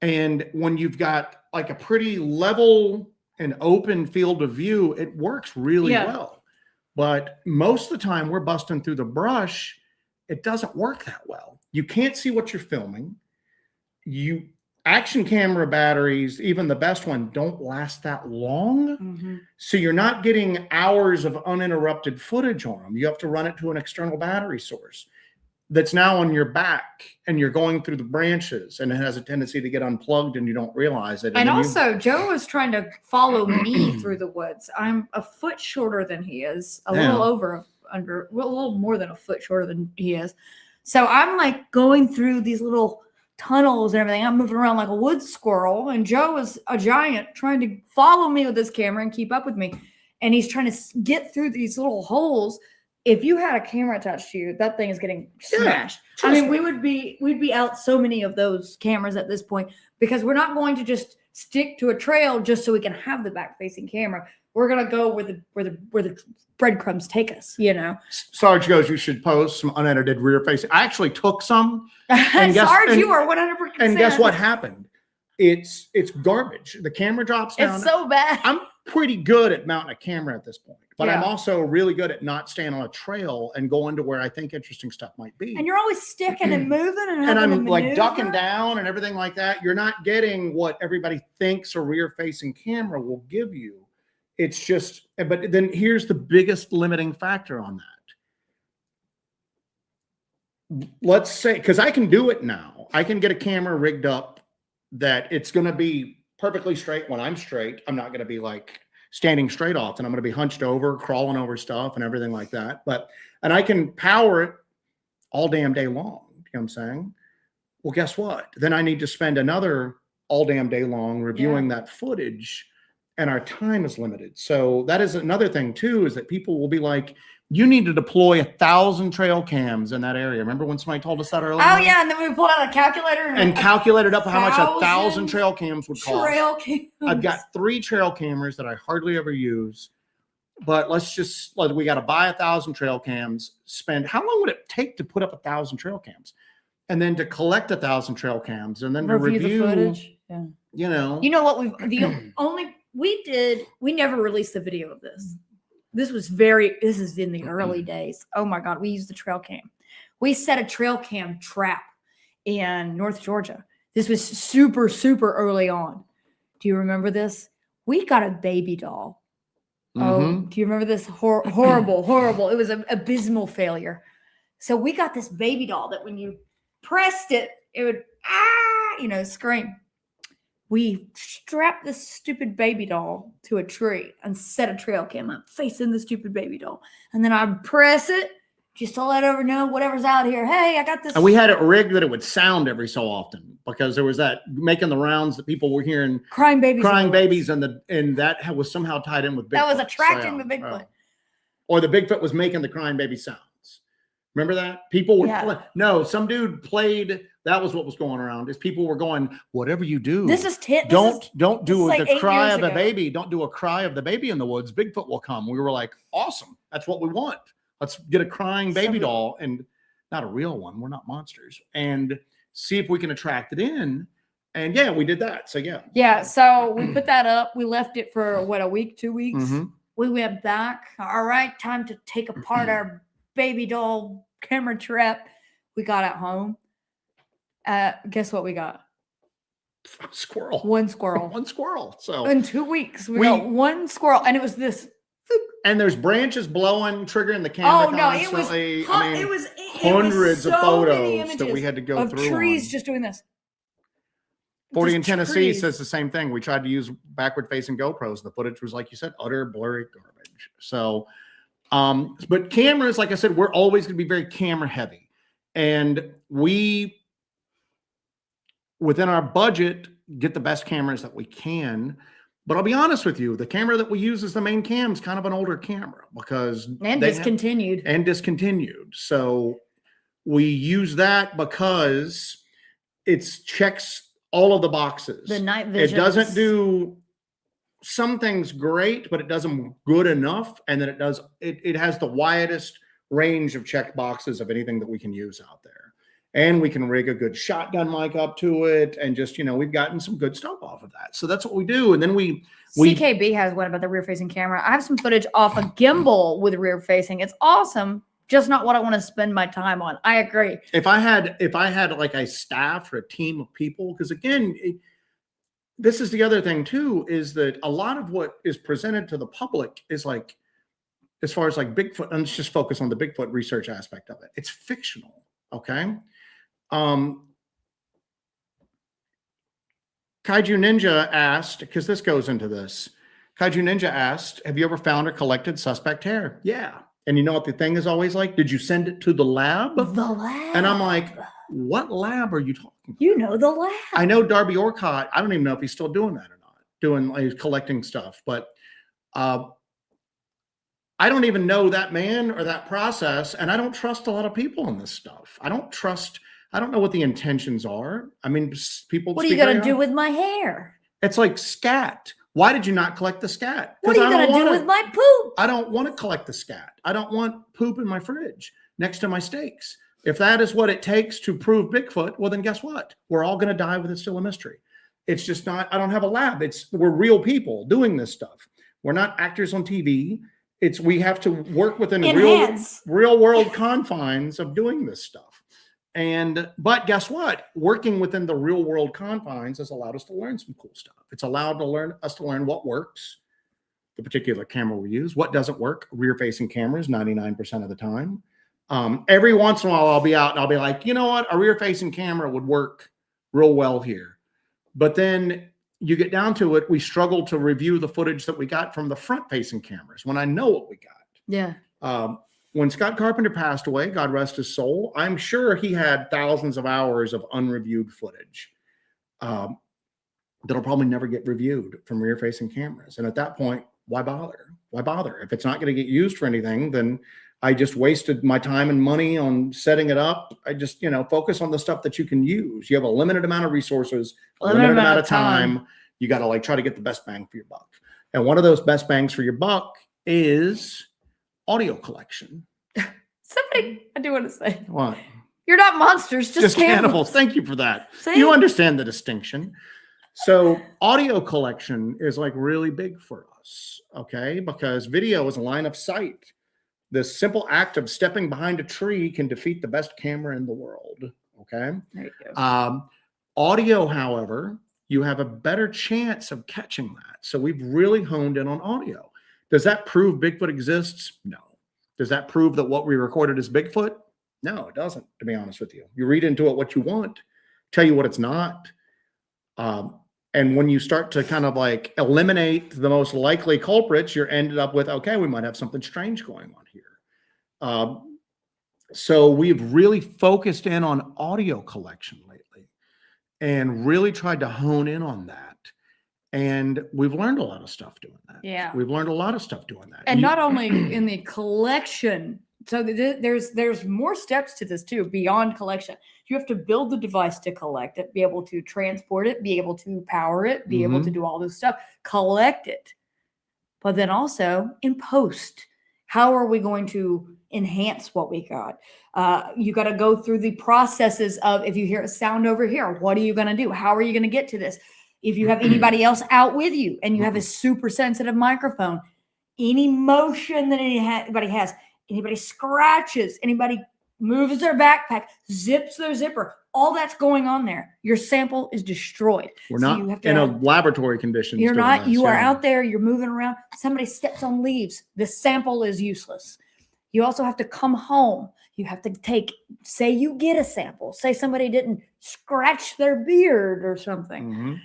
And when you've got like a pretty level and open field of view, it works really well. But most of the time we're busting through the brush, it doesn't work that well. You can't see what you're filming. Action camera batteries, even the best one, don't last that long. Mm-hmm. So you're not getting hours of uninterrupted footage on them. You have to run it to an external battery source that's now on your back, and you're going through the branches, and it has a tendency to get unplugged and you don't realize it. And also, Joe was trying to follow me through the woods. I'm a foot shorter than he is, a little more than a foot shorter than he is. So I'm like going through these little tunnels and everything. I'm moving around like a wood squirrel, and Joe is a giant trying to follow me with this camera and keep up with me. And he's trying to get through these little holes. If you had a camera attached to you, that thing is getting smashed. Yeah, I mean, we'd be out so many of those cameras at this point, because we're not going to just stick to a trail just so we can have the back-facing camera. We're gonna go where the breadcrumbs take us. Sarge goes, you should post some unedited rear-facing. I actually took some. And Sarge, you are 100%. And guess what happened? It's garbage. The camera drops down. It's so bad. I'm pretty good at mounting a camera at this point, but I'm also really good at not staying on a trail and going to where I think interesting stuff might be. And you're always sticking and moving and I'm like ducking down and everything like that. You're not getting what everybody thinks a rear-facing camera will give you. It's just, but then here's the biggest limiting factor on that. Let's say, because I can do it now. I can get a camera rigged up that it's going to be perfectly straight when I'm straight. I'm not going to be like standing straight off, and I'm going to be hunched over, crawling over stuff and everything like that. And I can power it all damn day long. You know what I'm saying? Well, guess what? Then I need to spend another all damn day long reviewing that footage, and our time is limited. So that is another thing too, is that people will be like, you need to deploy 1,000 trail cams in that area. Remember when somebody told us that earlier? Oh yeah, and then we pulled out a calculator and calculated up how much 1,000 trail cams would cost. Trail cams. I've got 3 trail cameras that I hardly ever use, but we got to buy 1,000 trail cams. How long would it take to put up 1,000 trail cams, and then to collect 1,000 trail cams, and then to review the footage? Yeah. You know what we never released the video of this. This is in the early days. Oh my God. We used the trail cam. We set a trail cam trap in North Georgia. This was super, super early on. Do you remember this? We got a baby doll Oh, do you remember this horrible? It was an abysmal failure. So we got this baby doll that when you pressed it, it would scream. We strapped this stupid baby doll to a tree and set a trail cam up facing the stupid baby doll. And then I'd press it just to let her know whatever's out here. Hey, I got this. And we had it rigged that it would sound every so often because there was that making the rounds that people were hearing crying babies, and that was somehow tied in with Bigfoot. That was attracting the Bigfoot. Or the Bigfoot was making the crying baby sounds. Remember that? People were no, some dude played. That was what was going around. Is people were going, whatever you do, don't do the cry of a baby. Don't do a cry of the baby in the woods. Bigfoot will come. We were like, awesome. That's what we want. Let's get a crying baby doll, and not a real one. We're not monsters, and see if we can attract it in. And yeah, we did that. So yeah. So we put that up. We left it for a week, 2 weeks. We went back. All right, time to take apart our baby doll camera trap. We got it home. Guess what we got? Squirrel. One squirrel. One squirrel. So in 2 weeks, we got one squirrel, and it was this. And there's branches blowing, triggering the camera. Oh no, it was. It was hundreds of photos that we had to go through. Trees just doing this. 40 in Tennessee says the same thing. We tried to use backward-facing GoPros, and the footage was, like you said, utter blurry garbage. So, but cameras, like I said, we're always going to be very camera heavy, and we, within our budget, get the best cameras that we can. But I'll be honest with you, the camera that we use as the main cam is kind of an older camera because discontinued. So we use that because it checks all of the boxes. The night vision. It doesn't do some things great, but it does them good enough. And then it has the widest range of check boxes of anything that we can use out there. And we can rig a good shotgun mic up to it. And just, we've gotten some good stuff off of that. So that's what we do. And then we CKB has one about the rear facing camera. I have some footage off a gimbal with rear facing. It's awesome. Just not what I want to spend my time on. I agree. If I had like a staff or a team of people, because again, this is the other thing too, is that a lot of what is presented to the public is like, as far as like Bigfoot, and let's just focus on the Bigfoot research aspect of it. It's fictional. Okay. Kaiju Ninja asked, because this goes into this. Kaiju Ninja asked, have you ever found or collected suspect hair? Yeah. And you know what the thing is always like? Did you send it to the lab? The lab. And I'm like, what lab are you talking about? You know the lab. I know Darby Orcott. I don't even know if he's still doing that or not, collecting stuff. But I don't even know that man or that process. And I don't trust a lot of people in this stuff. I don't know what the intentions are. I mean, people. What are you going to do with my hair? It's like scat. Why did you not collect the scat? What are you going to do with my poop? I don't want to collect the scat. I don't want poop in my fridge next to my steaks. If that is what it takes to prove Bigfoot, well, then guess what? We're all going to die with it still a mystery. It's just not, I don't have a lab. We're real people doing this stuff. We're not actors on TV. We have to work within real world confines of doing this stuff. But guess what? Working within the real world confines has allowed us to learn some cool stuff. It's allowed us to learn what works, the particular camera we use, what doesn't work, rear facing cameras, 99% of the time. Every once in a while I'll be out and I'll be like, you know what? A rear facing camera would work real well here. But then you get down to it, we struggle to review the footage that we got from the front facing cameras when I know what we got. Yeah. When Scott Carpenter passed away, God rest his soul, I'm sure he had thousands of hours of unreviewed footage that'll probably never get reviewed from rear-facing cameras. And at that point, why bother? Why bother? If it's not going to get used for anything, then I just wasted my time and money on setting it up. I just, focus on the stuff that you can use. You have a limited amount of resources, a limited amount of time. You got to try to get the best bang for your buck. And one of those best bangs for your buck is audio collection. Somebody, I do want to say. What? You're not monsters, just cannibals. Thank you for that. See? You understand the distinction. So audio collection is really big for us, okay? Because video is a line of sight. The simple act of stepping behind a tree can defeat the best camera in the world, okay? There you go. Audio, however, you have a better chance of catching that. So we've really honed in on audio. Does that prove Bigfoot exists? No. Does that prove that what we recorded is Bigfoot? No, it doesn't, to be honest with you. You read into it what you want, tell you what it's not. And when you start to kind of like eliminate the most likely culprits, you're ended up with, okay, we might have something strange going on here. So we've really focused in on audio collection lately and really tried to hone in on that. And we've learned a lot of stuff doing that. Yeah. We've learned a lot of stuff doing that. And not only in the collection, so there's more steps to this too, beyond collection. You have to build the device to collect it, be able to transport it, be able to power it, be able to do all this stuff, collect it. But then also in post, how are we going to enhance what we got? You got to go through the processes of, if you hear a sound over here, what are you going to do? How are you going to get to this? If you have anybody else out with you and you have a super sensitive microphone, any motion that anybody has, anybody scratches, anybody moves their backpack, zips their zipper, all that's going on there. Your sample is destroyed. We're not you have to in a laboratory condition. You're not. You are out there. You're moving around. Somebody steps on leaves. The sample is useless. You also have to come home. You have to take, say you get a sample. Say somebody didn't scratch their beard or something.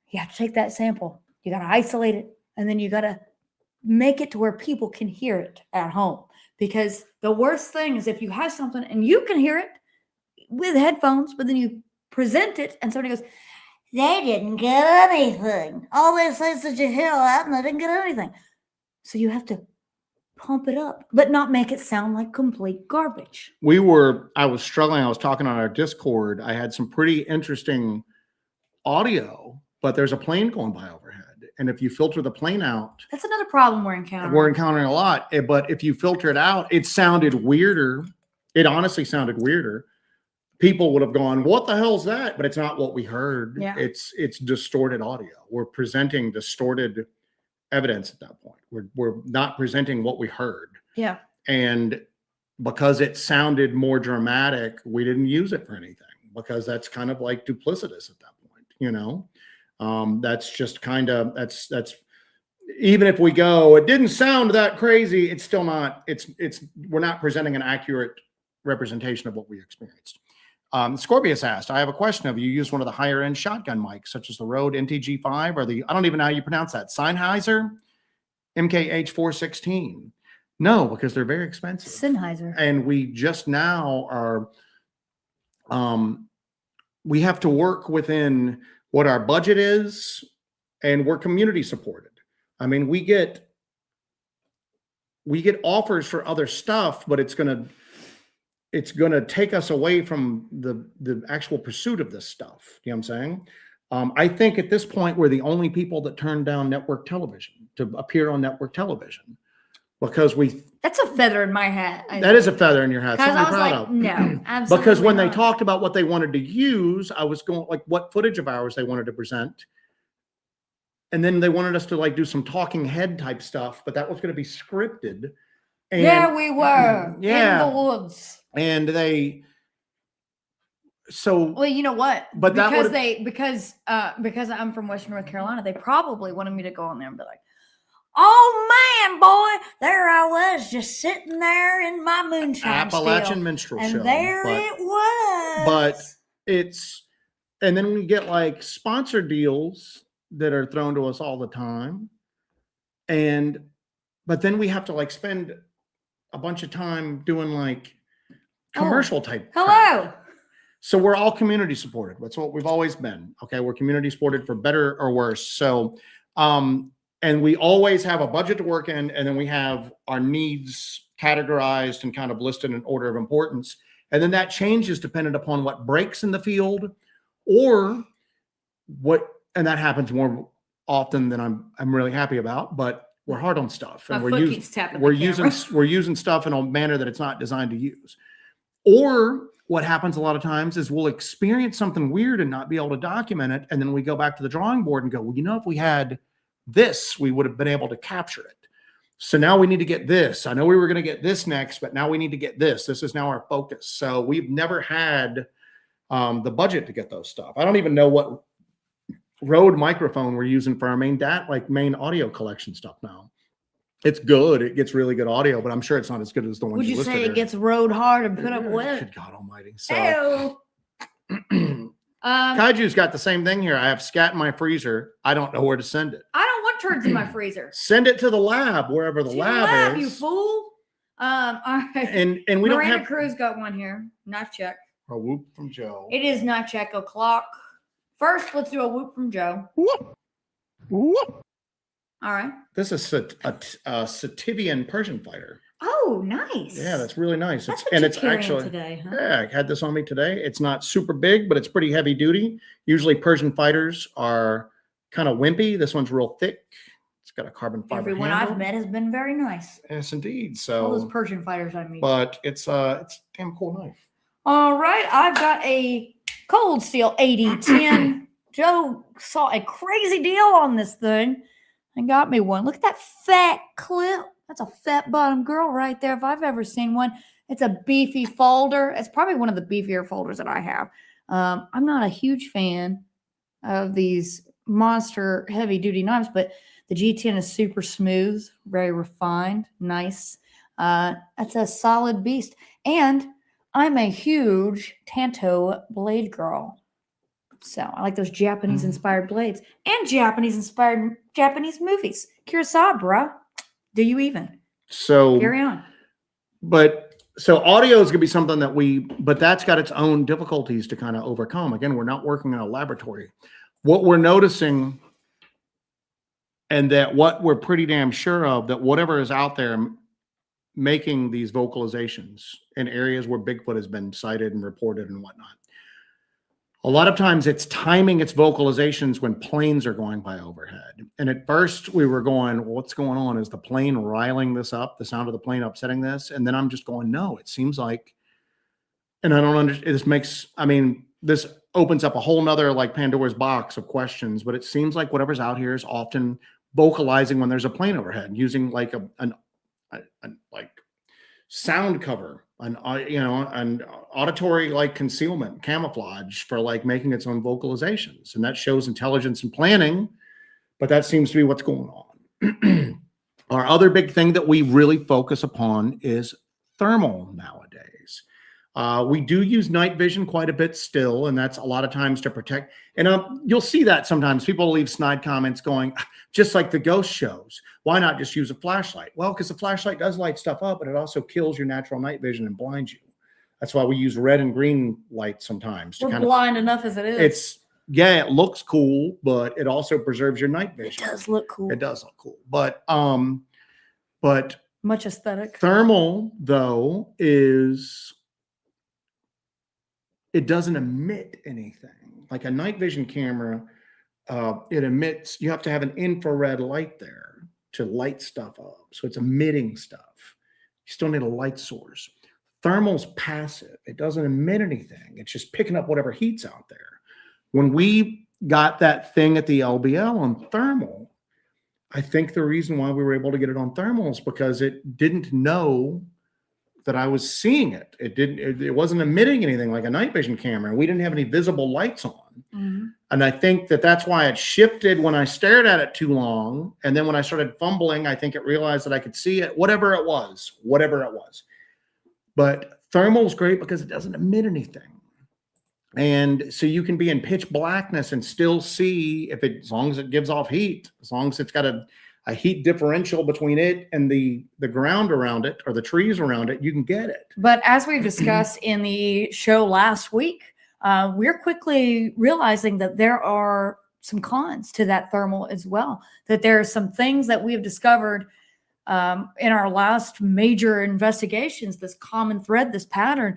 You have to take that sample. You got to isolate it. And then you got to make it to where people can hear it at home. Because the worst thing is if you have something and you can hear it with headphones, but then you present it and somebody goes, they didn't get anything. All they say is that you hear that and they didn't get anything. So you have to pump it up, but not make it sound like complete garbage. I was struggling. I was talking on our Discord. I had some pretty interesting audio, but there's a plane going by overhead. And if you filter the plane out, that's another problem we're encountering. We're encountering a lot. But if you filter it out, it sounded weirder. It honestly sounded weirder. People would have gone, what the hell's that? But it's not what we heard. Yeah. It's distorted audio. We're presenting distorted evidence at that point. We're not presenting what we heard. Yeah. And because it sounded more dramatic, we didn't use it for anything, because that's kind of like duplicitous at that point, you know? That's just kind of, that's even if we go, it didn't sound that crazy, it's still not, we're not presenting an accurate representation of what we experienced. Scorpius asked, I have a question. Have you used one of the higher end shotgun mics, such as the Rode NTG5 or the, I don't even know how you pronounce that, Sennheiser MKH416? No, because they're very expensive. Sennheiser. And we just now are, we have to work within what our budget is, and we're community supported. I mean, we get offers for other stuff, but it's gonna take us away from the actual pursuit of this stuff. You know what I'm saying? I think at this point, we're the only people that turn down network television to appear on network television, because that's a feather in my hat. That is a feather in your hat. Because I was like, of. no, absolutely Because when not. they talked about what they wanted to use, I was going like what footage of ours they wanted to present. And then they wanted us to like do some talking head type stuff, but that was going to be scripted. And, yeah, we were in the woods. And well, you know what? But because I'm from Western North Carolina, they probably wanted me to go on there and be like, oh man, boy, there I was just sitting there in my moonshine Appalachian minstrel show. And there it was. But and then we get like sponsor deals that are thrown to us all the time. But then we have to like spend a bunch of time doing like commercial type. Hello. Crap. So we're all community supported. That's what we've always been. Okay. We're community supported for better or worse. So, and we always have a budget to work in, and then we have our needs categorized and kind of listed in order of importance. And then that changes dependent upon what breaks in the field or and that happens more often than I'm really happy about, but we're hard on stuff, and we're using stuff in a manner that it's not designed to use. Or what happens a lot of times is we'll experience something weird and not be able to document it. And then we go back to the drawing board and go, well, you know, if we had this, we would have been able to capture it. So now we need to get this. I know we were going to get this next, but now we need to get this. This is now our focus. So we've never had the budget to get those stuff. I don't even know what Rode microphone we're using for our main audio collection stuff now. It's good. It gets really good audio, but I'm sure it's not as good as the ones Would you listed say it here. gets rode hard and put up with? Good God Almighty! So, Ew. Kaiju's got the same thing here. I have scat in my freezer. I don't know where to send it. I don't want turds in my freezer. Send it to the lab, wherever the lab is. You fool. All right. And we Miranda don't have Cruz got one here. Knife check. a whoop from Joe. It is knife check o'clock. First, let's do a whoop from Joe. Whoop. Whoop. All right. This is a Sativian Persian fighter. Oh, nice. Yeah, that's really nice. That's It's carrying actually today, huh? yeah. I had this on me today. It's not super big, but it's pretty heavy duty. Usually, Persian fighters are kind of wimpy. This one's real thick. It's got a carbon fiber. Everyone handle. I've met has been very nice. Yes, indeed. All those So, Persian fighters I meet. but it's a damn cool knife. All right, I've got a Cold Steel 8010. Joe saw a crazy deal on this thing and got me one. Look at that fat clip. That's a fat bottom girl right there. If I've ever seen one, it's a beefy folder. It's probably one of the beefier folders that I have. I'm not a huge fan of these monster heavy duty knives, but the G10 is super smooth, very refined, nice. That's a solid beast. And I'm a huge Tanto blade girl. So I like those Japanese inspired blades and Japanese inspired Japanese movies. Kurosawa, do you even? So Carry on. But so audio is going to be something that but that's got its own difficulties to kind of overcome. Again, we're not working in a laboratory. What we're noticing, and that what we're pretty damn sure of, that whatever is out there making these vocalizations in areas where Bigfoot has been sighted and reported and whatnot, a lot of times it's timing its vocalizations when planes are going by overhead. And at first we were going, what's going on? Is the plane riling this up? The sound of the plane upsetting this? And then I'm just going, no, it seems like, and I don't understand. This opens up a whole nother like Pandora's box of questions, but it seems like whatever's out here is often vocalizing when there's a plane overhead, using like an sound cover, an auditory like concealment, camouflage for like making its own vocalizations. And that shows intelligence and planning, but that seems to be what's going on. Our other big thing that we really focus upon is thermal nowadays. We do use night vision quite a bit still, and that's a lot of times to protect. And you'll see that sometimes people leave snide comments going, just like the ghost shows, why not just use a flashlight? Well, because the flashlight does light stuff up, but it also kills your natural night vision and blinds you. That's why we use red and green light sometimes. We're blind enough as it is. It looks cool, but it also preserves your night vision. It does look cool. It does look cool. But much aesthetic. Thermal, though, it doesn't emit anything. Like a night vision camera, it emits, you have to have an infrared light there to light stuff up. So it's emitting stuff. You still need a light source. Thermal's passive. It doesn't emit anything. It's just picking up whatever heat's out there. When we got that thing at the LBL on thermal, I think the reason why we were able to get it on thermal is because it didn't know that I was seeing it. It wasn't emitting anything like a night vision camera. We didn't have any visible lights on. Mm-hmm. And I think that's why it shifted when I stared at it too long. And then when I started fumbling, I think it realized that I could see it, whatever it was. But thermal's great because it doesn't emit anything. And so you can be in pitch blackness and still see as long as it gives off heat, as long as it's got a heat differential between it and the ground around it or the trees around it, you can get it. But as we've discussed in the show last week, we're quickly realizing that there are some cons to that thermal as well, that there are some things that we have discovered in our last major investigations, this common thread, this pattern,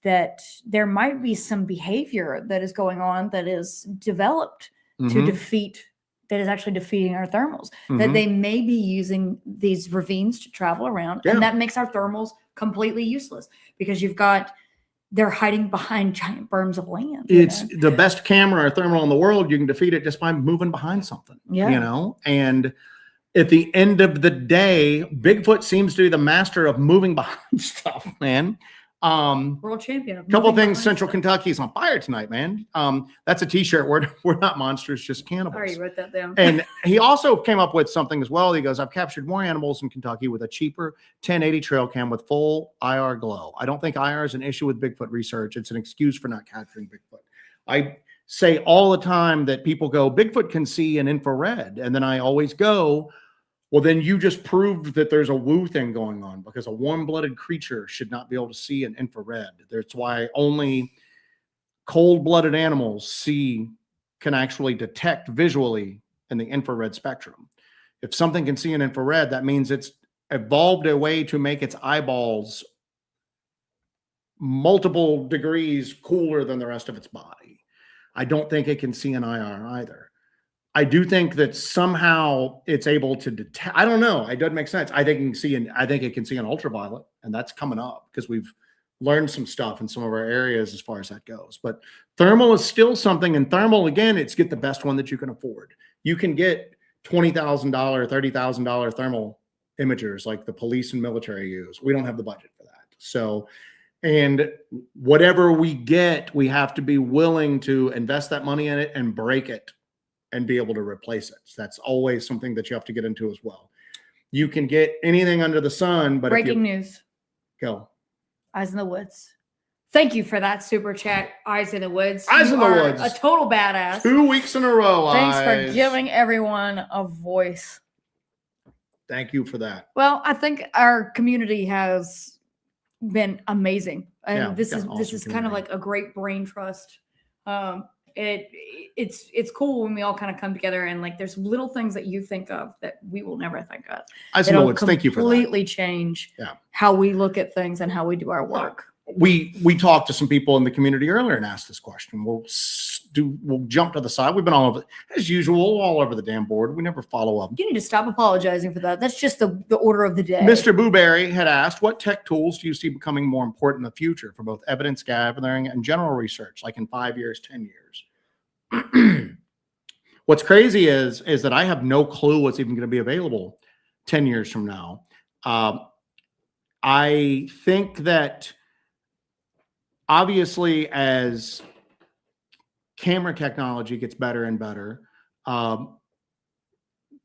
that there might be some behavior that is going on that is developed to defeat, that is actually defeating our thermals, that they may be using these ravines to travel around. And that makes our thermals completely useless because they're hiding behind giant berms of land. It's the best camera or thermal in the world. You can defeat it just by moving behind something, and at the end of the day, Bigfoot seems to be the master of moving behind stuff, man. World champion. Couple things. Central Kentucky's on fire tonight, man. That's a t-shirt. We're not monsters, just cannibals. All right, you wrote that down. And he also came up with something as well. He goes, I've captured more animals in Kentucky with a cheaper 1080 trail cam with full IR glow. I don't think IR is an issue with Bigfoot research. It's an excuse for not capturing Bigfoot. I say all the time that people go, Bigfoot can see in infrared. And then I always go, well, then you just proved that there's a woo thing going on, because a warm-blooded creature should not be able to see in infrared. That's why only cold-blooded animals can actually detect visually in the infrared spectrum. If something can see in infrared, that means it's evolved a way to make its eyeballs multiple degrees cooler than the rest of its body. I don't think it can see in IR either. I do think that somehow it's able to detect. I don't know. It doesn't make sense. I think it can see an ultraviolet, and that's coming up because we've learned some stuff in some of our areas as far as that goes. But thermal is still something. And thermal, again, it's get the best one that you can afford. You can get $20,000, $30,000 thermal imagers like the police and military use. We don't have the budget for that. So, and whatever we get, we have to be willing to invest that money in it and break it and be able to replace it. So that's always something that you have to get into as well. You can get anything under the sun, but breaking news. Go. Eyes in the Woods. Thank you for that super chat. Eyes in the Woods. Eyes in the Woods. A total badass. 2 weeks in a row. Thanks for giving everyone a voice. Thank you for that. Well, I think our community has been amazing. And this is awesome kind of like a great brain trust. It's cool when we all kind of come together and like there's little things that you think of that we will never think of. Eyes in the Woods. Thank you for that. Completely change how we look at things and how we do our work. We talked to some people in the community earlier and asked this question. We'll jump to the side. We've been all over, as usual, all over the damn board. We never follow up. You need to stop apologizing for that. That's just the order of the day. Mr. Booberry had asked, what tech tools do you see becoming more important in the future for both evidence gathering and general research, like in 5 years, 10 years? What's crazy is that I have no clue what's even going to be available 10 years from now. I think that obviously as camera technology gets better and better,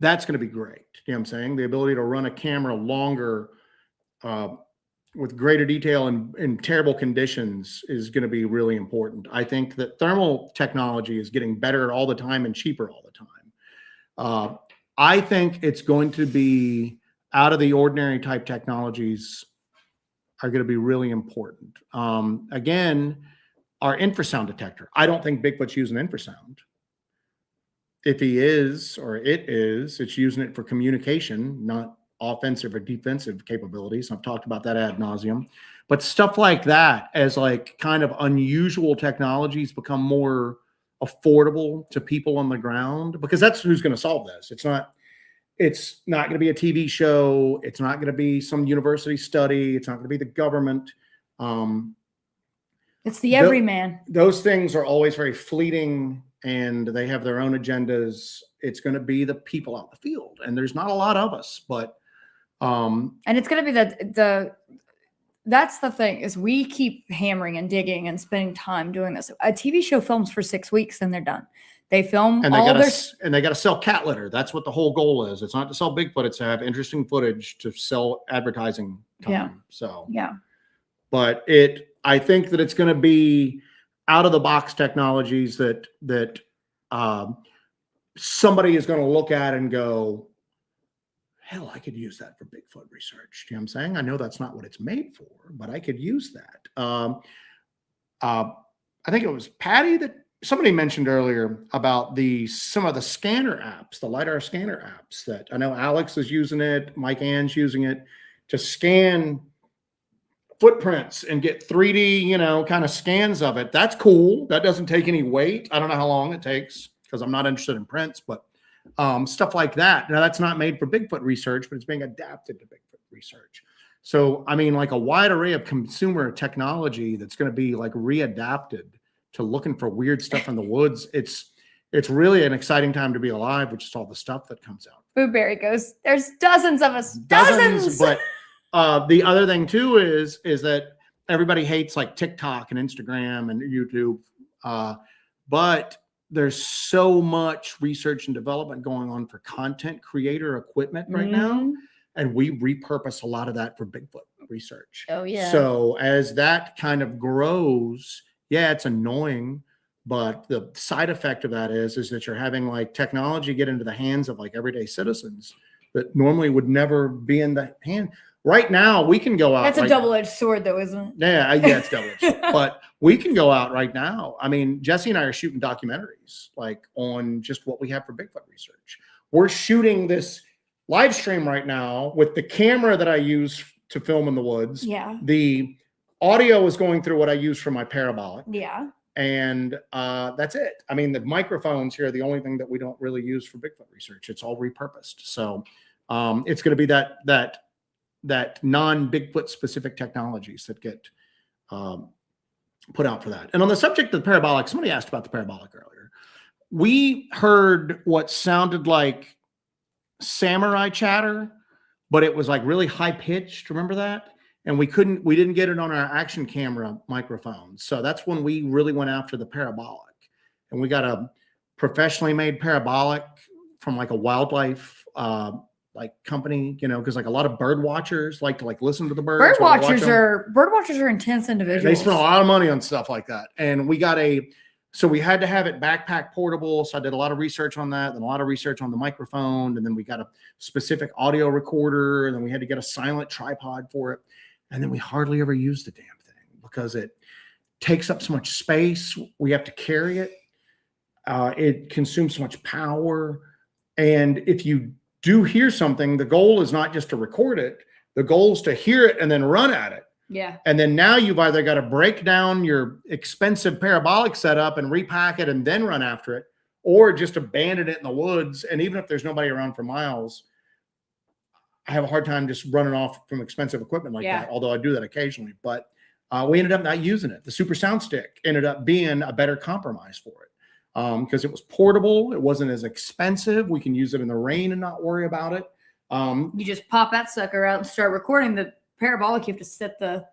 that's going to be great. You know what I'm saying? The ability to run a camera longer with greater detail in terrible conditions is going to be really important. I think that thermal technology is getting better all the time and cheaper all the time. I think it's going to be out of the ordinary type technologies are going to be really important. Again, our infrasound detector. I don't think Bigfoot's using infrasound. If he is, or it is, it's using it for communication, not offensive or defensive capabilities. I've talked about that ad nauseum, but stuff like that as like kind of unusual technologies become more affordable to people on the ground, because that's who's going to solve this. It's not going to be a TV show. It's not going to be some university study. It's not going to be the government. It's the everyman. Those things are always very fleeting and they have their own agendas. It's going to be the people out in the field, and there's not a lot of us, but and it's going to be that's the thing, is we keep hammering and digging and spending time doing this. A TV show films for 6 weeks and they're done. They film and they got to sell cat litter. That's what the whole goal is. It's not to sell Bigfoot. It's to have interesting footage to sell advertising time. Yeah. So, yeah. But I think that it's going to be out of the box technologies that somebody is going to look at and go, hell, I could use that for Bigfoot research. You know what I'm saying? I know that's not what it's made for, but I could use that. I think it was Patty that somebody mentioned earlier about some of the scanner apps, the LiDAR scanner apps that I know Alex is using it. Mike Ann's using it to scan footprints and get 3D, kind of scans of it. That's cool. That doesn't take any weight. I don't know how long it takes because I'm not interested in prints, but stuff like that. Now that's not made for Bigfoot research, but it's being adapted to Bigfoot research. So, I mean, like a wide array of consumer technology that's going to be like readapted to looking for weird stuff in the woods. It's really an exciting time to be alive, which is all the stuff that comes out. Booberry goes, there's dozens of us. Dozens. But the other thing too is that, everybody hates like TikTok and Instagram and YouTube. But there's so much research and development going on for content creator equipment right now. And we repurpose a lot of that for Bigfoot research. Oh, yeah. So as that kind of grows, yeah, it's annoying. But the side effect of that is that you're having like technology get into the hands of like everyday citizens that normally would never be in the hand. Right now, we can go out. That's a double-edged sword, though, isn't it? Yeah, it's double-edged. But we can go out right now. I mean, Jesse and I are shooting documentaries like on just what we have for Bigfoot research. We're shooting this live stream right now with the camera that I use to film in the woods. Yeah. The audio is going through what I use for my parabolic. Yeah. And that's it. I mean, the microphones here are the only thing that we don't really use for Bigfoot research. It's all repurposed. So it's going to be that non-Bigfoot specific technologies that get put out for that. And on the subject of the parabolic, somebody asked about the parabolic earlier. We heard what sounded like samurai chatter, but it was like really high pitched. Remember that? And we didn't get it on our action camera microphones. So that's when we really went after the parabolic. And we got a professionally made parabolic from like a wildlife like company, you know, because like a lot of bird watchers like to like listen to the birds. Bird watchers are intense individuals. They spend a lot of money on stuff like that. And we got so we had to have it backpack portable. So I did a lot of research on that, and a lot of research on the microphone. And then we got a specific audio recorder, and then we had to get a silent tripod for it. And then we hardly ever used the damn thing because it takes up so much space. We have to carry it. It consumes so much power. And if you do hear something, the goal is not just to record it. The goal is to hear it and then run at it. Yeah. And then now you've either got to break down your expensive parabolic setup and repack it and then run after it, or just abandon it in the woods. And even if there's nobody around for miles, I have a hard time just running off from expensive equipment like that, although I do that occasionally. But we ended up not using it. The super sound stick ended up being a better compromise for it because it was portable. It wasn't as expensive. We can use it in the rain and not worry about it. You just pop that sucker out and start recording. The parabolic, you have to set the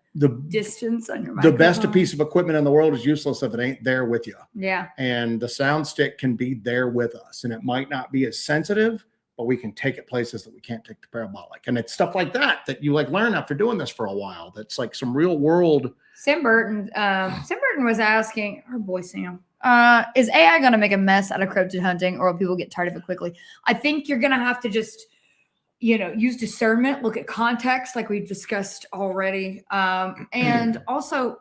distance on your microphone. The best piece of equipment in the world is useless if it ain't there with you. Yeah. And the sound stick can be there with us. And it might not be as sensitive, but we can take it places that we can't take the parabolic. And it's stuff like that you like learn after doing this for a while. That's like some real world. Sam Burton was asking, our boy Sam, is AI going to make a mess out of cryptid hunting, or will people get tired of it quickly? I think you're going to have to just, use discernment, look at context like we've discussed already. And also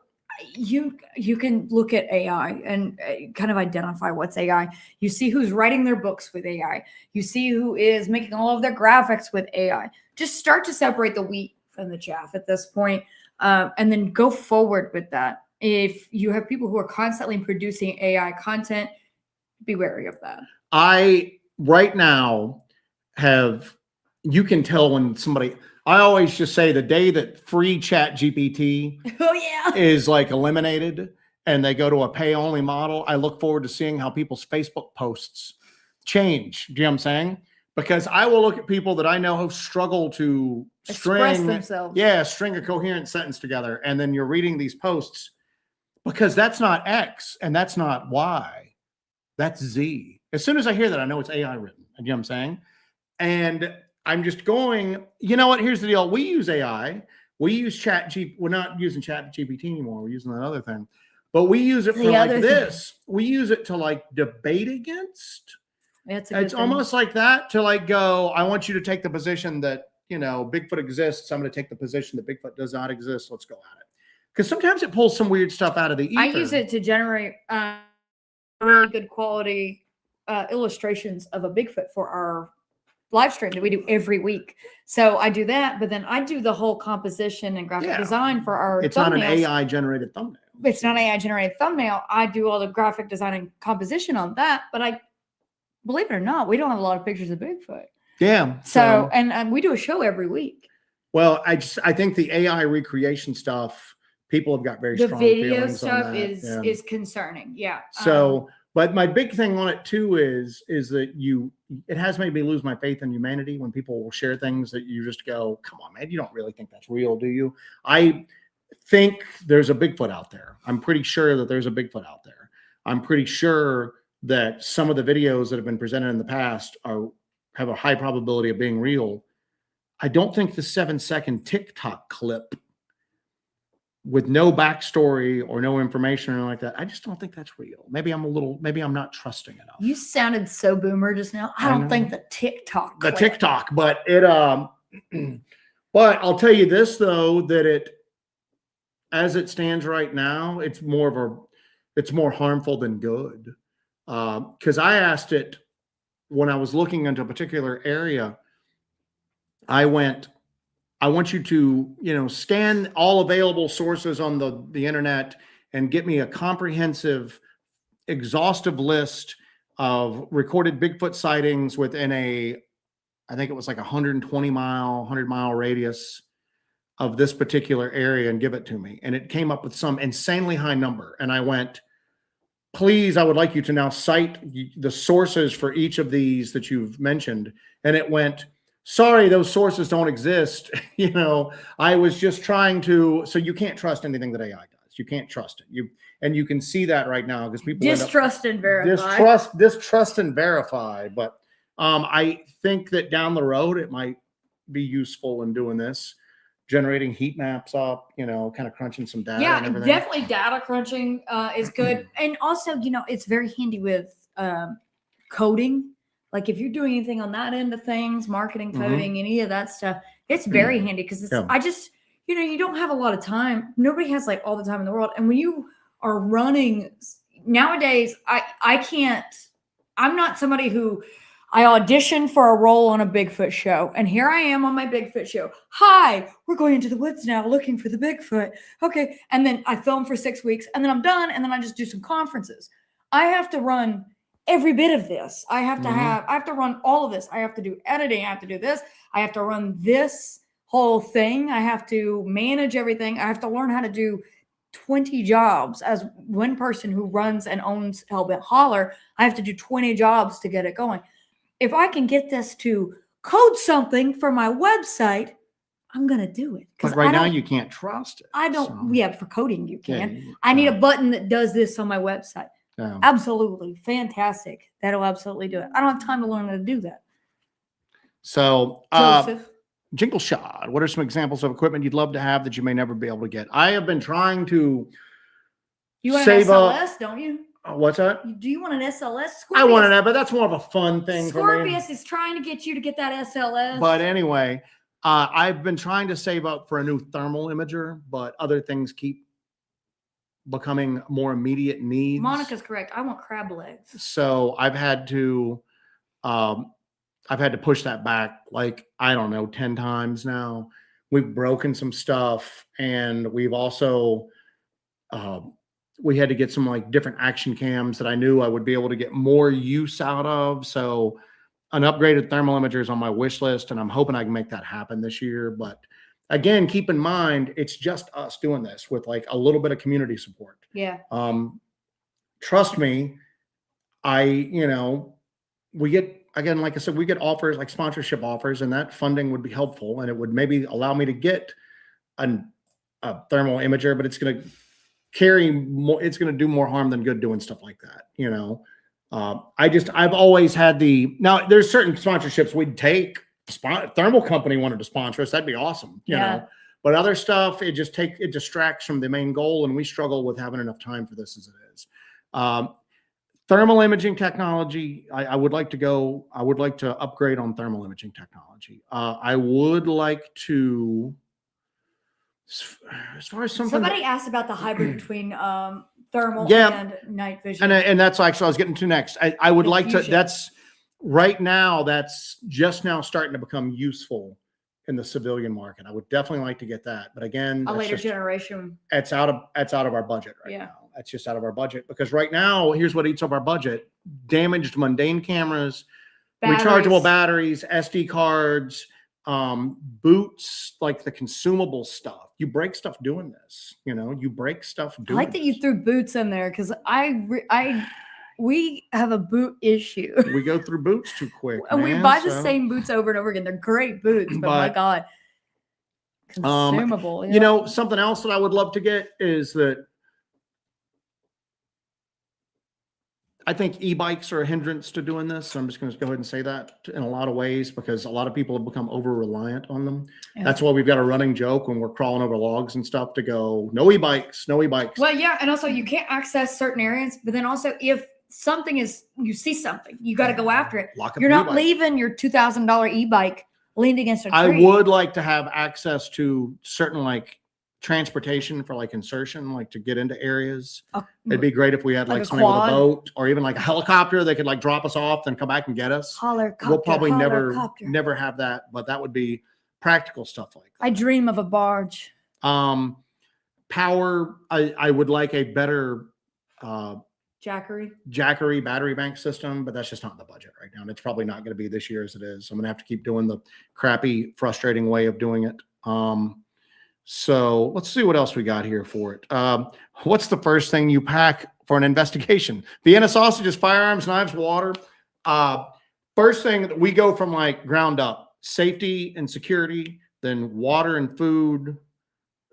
you can look at AI and kind of identify what's AI. You see who's writing their books with AI. You see who is making all of their graphics with AI. Just start to separate the wheat from the chaff at this point, and then go forward with that. If you have people who are constantly producing AI content, be wary of that. I right now you can tell when somebody, I always just say the day that free chat GPT is like eliminated and they go to a pay only model, I look forward to seeing how people's Facebook posts change. Do you know what I'm saying? Because I will look at people that I know who struggle to express themselves. Yeah, string a coherent sentence together. And then you're reading these posts because that's not X and that's not Y. That's Z. As soon as I hear that, I know it's AI written. You know what I'm saying? And I'm just going, you know what? Here's the deal. We use AI. We use we're not using chat GPT anymore. We're using that other thing. But we use it for like this. We use it to like debate against. It's almost like that to like go, I want you to take the position that, Bigfoot exists. I'm going to take the position that Bigfoot does not exist. Let's go at it. Because sometimes it pulls some weird stuff out of the ether. I use it to generate really good quality illustrations of a Bigfoot for our live stream that we do every week. So I do that, but then I do the whole composition and graphic design for our It's thumbnails. not an AI generated thumbnail. It's not AI generated thumbnail. I do all the graphic design and composition on that, but I believe it or not, we don't have a lot of pictures of Bigfoot. Yeah. So and we do a show every week. Well, I think the AI recreation stuff, people have got very strong feelings on that. The video stuff is concerning. Yeah. So but my big thing on it too is that it has made me lose my faith in humanity when people will share things that you just go, come on, man, you don't really think that's real, do you? I think there's a Bigfoot out there. I'm pretty sure that there's a Bigfoot out there. I'm pretty sure that some of the videos that have been presented in the past have a high probability of being real. I don't think the 7-second TikTok clip with no backstory or no information or anything like that, I just don't think that's real. Maybe I'm not trusting enough. You sounded so boomer just now. I don't think the TikTok. The TikTok, but it but I'll tell you this though, that as it stands right now, it's more harmful than good. Because I asked it when I was looking into a particular area, I want you to, scan all available sources on the internet and get me a comprehensive, exhaustive list of recorded Bigfoot sightings within I think it was like 100 mile radius of this particular area and give it to me. And it came up with some insanely high number. And I went, please, I would like you to now cite the sources for each of these that you've mentioned. And it went, sorry, those sources don't exist. I was just trying to, so you can't trust anything that AI does. You can't trust it. And you can see that right now because people distrust and verify. Distrust and verify. But I think that down the road, it might be useful in doing this, generating heat maps up, kind of crunching some data. Yeah, and everything. definitely data crunching is good. And also, it's very handy with coding. Like if you're doing anything on that end of things, marketing, coding, any of that stuff, it's very handy because I just, you don't have a lot of time. Nobody has like all the time in the world. And when you are running nowadays, I'm not somebody who I auditioned for a role on a Bigfoot show. And here I am on my Bigfoot show. Hi, we're going into the woods now looking for the Bigfoot. Okay. And then I film for 6 weeks and then I'm done. And then I just do some conferences. I have to run every bit of this. I have to run all of this. I have to do editing. I have to do this. I have to run this whole thing. I have to manage everything. I have to learn how to do 20 jobs as one person who runs and owns Hellbent Holler. I have to do 20 jobs to get it going. If I can get this to code something for my website, I'm going to do it. But right now you can't trust it. For coding you can. Yeah, I need a button that does this on my website. Yeah. Absolutely. Fantastic. That'll absolutely do it. I don't have time to learn how to do that. So, Joseph. Jingle Shot, what are some examples of equipment you'd love to have that you may never be able to get? I have been trying to save an SLS, don't you? What's that? Do you want an SLS? I want it, but that's more of a fun thing for me. Scorpius is trying to get you to get that SLS. But anyway, I've been trying to save up for a new thermal imager, but other things keep becoming more immediate needs. Monica's correct. I want crab legs. So I've had to push that back, like, I don't know, 10 times now. We've broken some stuff, and we've also, we had to get some like different action cams that I knew I would be able to get more use out of. So an upgraded thermal imager is on my wish list, and I'm hoping I can make that happen this year. But again, keep in mind, it's just us doing this with like a little bit of community support. Yeah. Trust me, we get, again, like I said, we get offers like sponsorship offers, and that funding would be helpful, and it would maybe allow me to get a thermal imager, but it's going to carry more, it's going to do more harm than good doing stuff like that. I've always had now there's certain sponsorships we'd take. Thermal company wanted to sponsor us. That'd be awesome. You know, but other stuff, it distracts from the main goal. And we struggle with having enough time for this as it is. Thermal imaging technology. I would like to upgrade on thermal imaging technology. I would like to, as far as somebody asked about the hybrid between thermal and night vision. And that's actually what I was getting to next. I would like to, that's right now, that's just now starting to become useful in the civilian market. I would definitely like to get that. But again, a later generation. It's out of our budget right now. That's just out of our budget, because right now, here's what eats up our budget: damaged mundane cameras, rechargeable batteries, SD cards, boots, like the consumable stuff. You break stuff doing this, you break stuff doing I like that you threw boots in there, because we have a boot issue. We go through boots too quick. And we buy the same boots over and over again. They're great boots, but my God. consumable. You know, something else that I would love to get is that I think e-bikes are a hindrance to doing this. So I'm just going to go ahead and say that in a lot of ways, because a lot of people have become over reliant on them. Yeah. That's why we've got a running joke when we're crawling over logs and stuff to go, no e-bikes, no e-bikes. Well, yeah. And also you can't access certain areas, but then also if something is, you see something, you got to go after it. You're not leaving your $2,000 e-bike leaned against a tree. I would like to have access to certain like transportation for like insertion, like to get into areas. It'd be great if we had like something with a boat or even like a helicopter. They could like drop us off and come back and get us. We'll probably never have that, but that would be practical stuff like that. I dream of a barge. Power. I would like a better Jackery battery bank system, but that's just not in the budget right now. And it's probably not going to be this year as it is. I'm going to have to keep doing the crappy, frustrating way of doing it. So let's see what else we got here for it. What's the first thing you pack for an investigation? Vienna sausages, firearms, knives, water. First thing that we go from like ground up, safety and security, then water and food.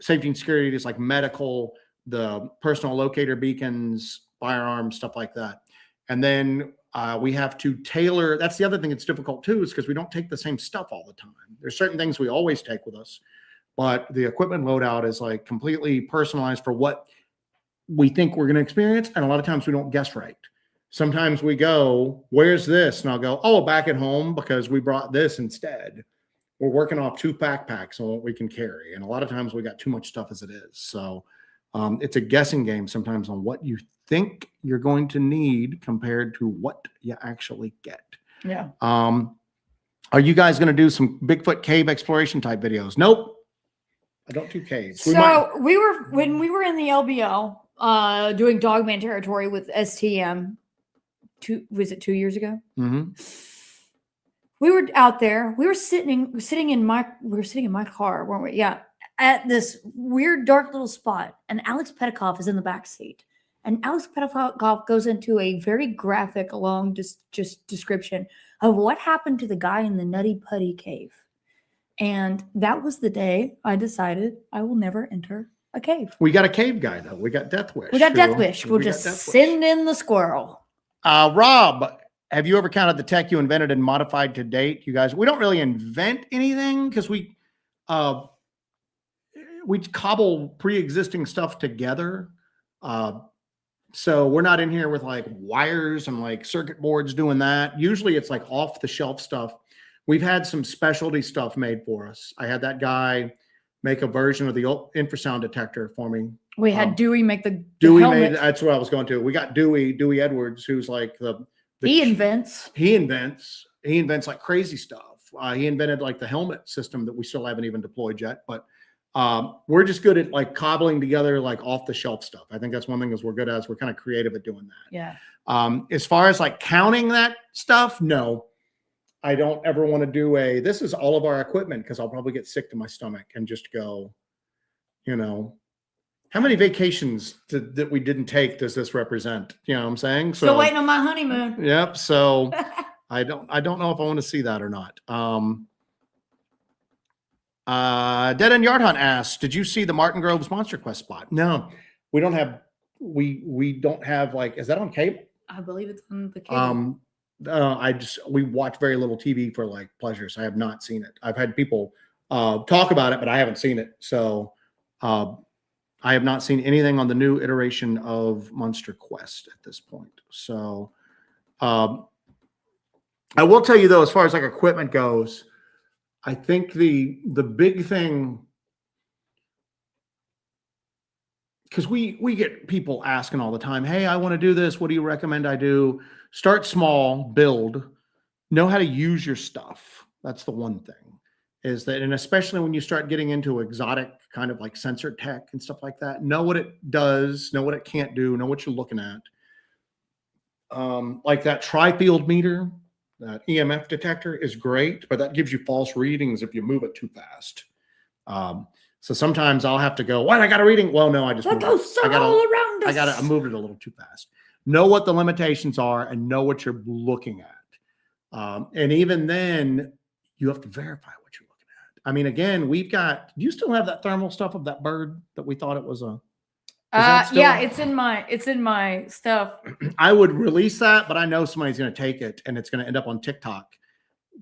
Safety and security is like medical, the personal locator beacons, firearms, stuff like that. And then we have to tailor. That's the other thing that's difficult too, is because we don't take the same stuff all the time. There's certain things we always take with us, but the equipment loadout is like completely personalized for what we think we're going to experience. And a lot of times we don't guess right. Sometimes we go, where's this? And I'll go, oh, back at home, because we brought this instead. We're working off 2 backpacks on what we can carry. And a lot of times we got too much stuff as it is. So it's a guessing game sometimes on what you think you're going to need compared to what you actually get. Yeah. Are you guys going to do some Bigfoot cave exploration type videos? Nope. I don't do caves. When we were in the LBL doing Dogman territory with STM, was it 2 years ago? Mm-hmm. We were out there. We were sitting in my car, weren't we? Yeah, at this weird dark little spot, and Alex Petikoff is in the back seat. And Alex Petikoff goes into a very graphic, long just description of what happened to the guy in the Nutty Putty cave. And that was the day I decided I will never enter a cave. We got a cave guy, though. We got Death Wish. We'll just send in the squirrel. Rob, have you ever counted the tech you invented and modified to date? You guys, we don't really invent anything because we cobble pre-existing stuff together. So we're not in here with like wires and like circuit boards doing that. Usually it's like off the shelf stuff. We've had some specialty stuff made for us. I had that guy make a version of the infrasound detector for me. We had Dewey make the Dewey helmet. That's what I was going to. We got Dewey Edwards, who's like he invents like crazy stuff. He invented like the helmet system that we still haven't even deployed yet, but we're just good at like cobbling together like off the shelf stuff. I think that's one thing is we're good at. We're kind of creative at doing that. Yeah. As far as like counting that stuff, no. I don't ever want to do this is all of our equipment, because I'll probably get sick to my stomach and just go, how many vacations that we didn't take does this represent? You know what I'm saying? So still waiting on my honeymoon. Yep. So I don't know if I want to see that or not. Dead End Yard Hunt asks, did you see the Martin Groves Monster Quest spot? No, we don't have, we don't have like, is that on cable? I believe it's on the cable. We watch very little TV for like pleasures. I have not seen it. I've had people talk about it, but I haven't seen it. So I have not seen anything on the new iteration of Monster Quest at this point. So I will tell you though, as far as like equipment goes, I think the big thing, because we get people asking all the time, hey, I want to do this. What do you recommend I do? Start small, build, know how to use your stuff. That's the one thing is that, and especially when you start getting into exotic kind of like sensor tech and stuff like that, know what it does, know what it can't do, know what you're looking at. Like that tri-field meter, that EMF detector is great, but that gives you false readings if you move it too fast. So sometimes I'll have to go, what? I got a reading. Well, no, I just moved it. I moved it a little too fast. Know what the limitations are and know what you're looking at. And even then you have to verify what you're looking I mean, again, we've got, do you still have that thermal stuff of that bird that we thought it was a, Yeah, it's in my stuff. I would release that, but I know somebody's going to take it and it's going to end up on TikTok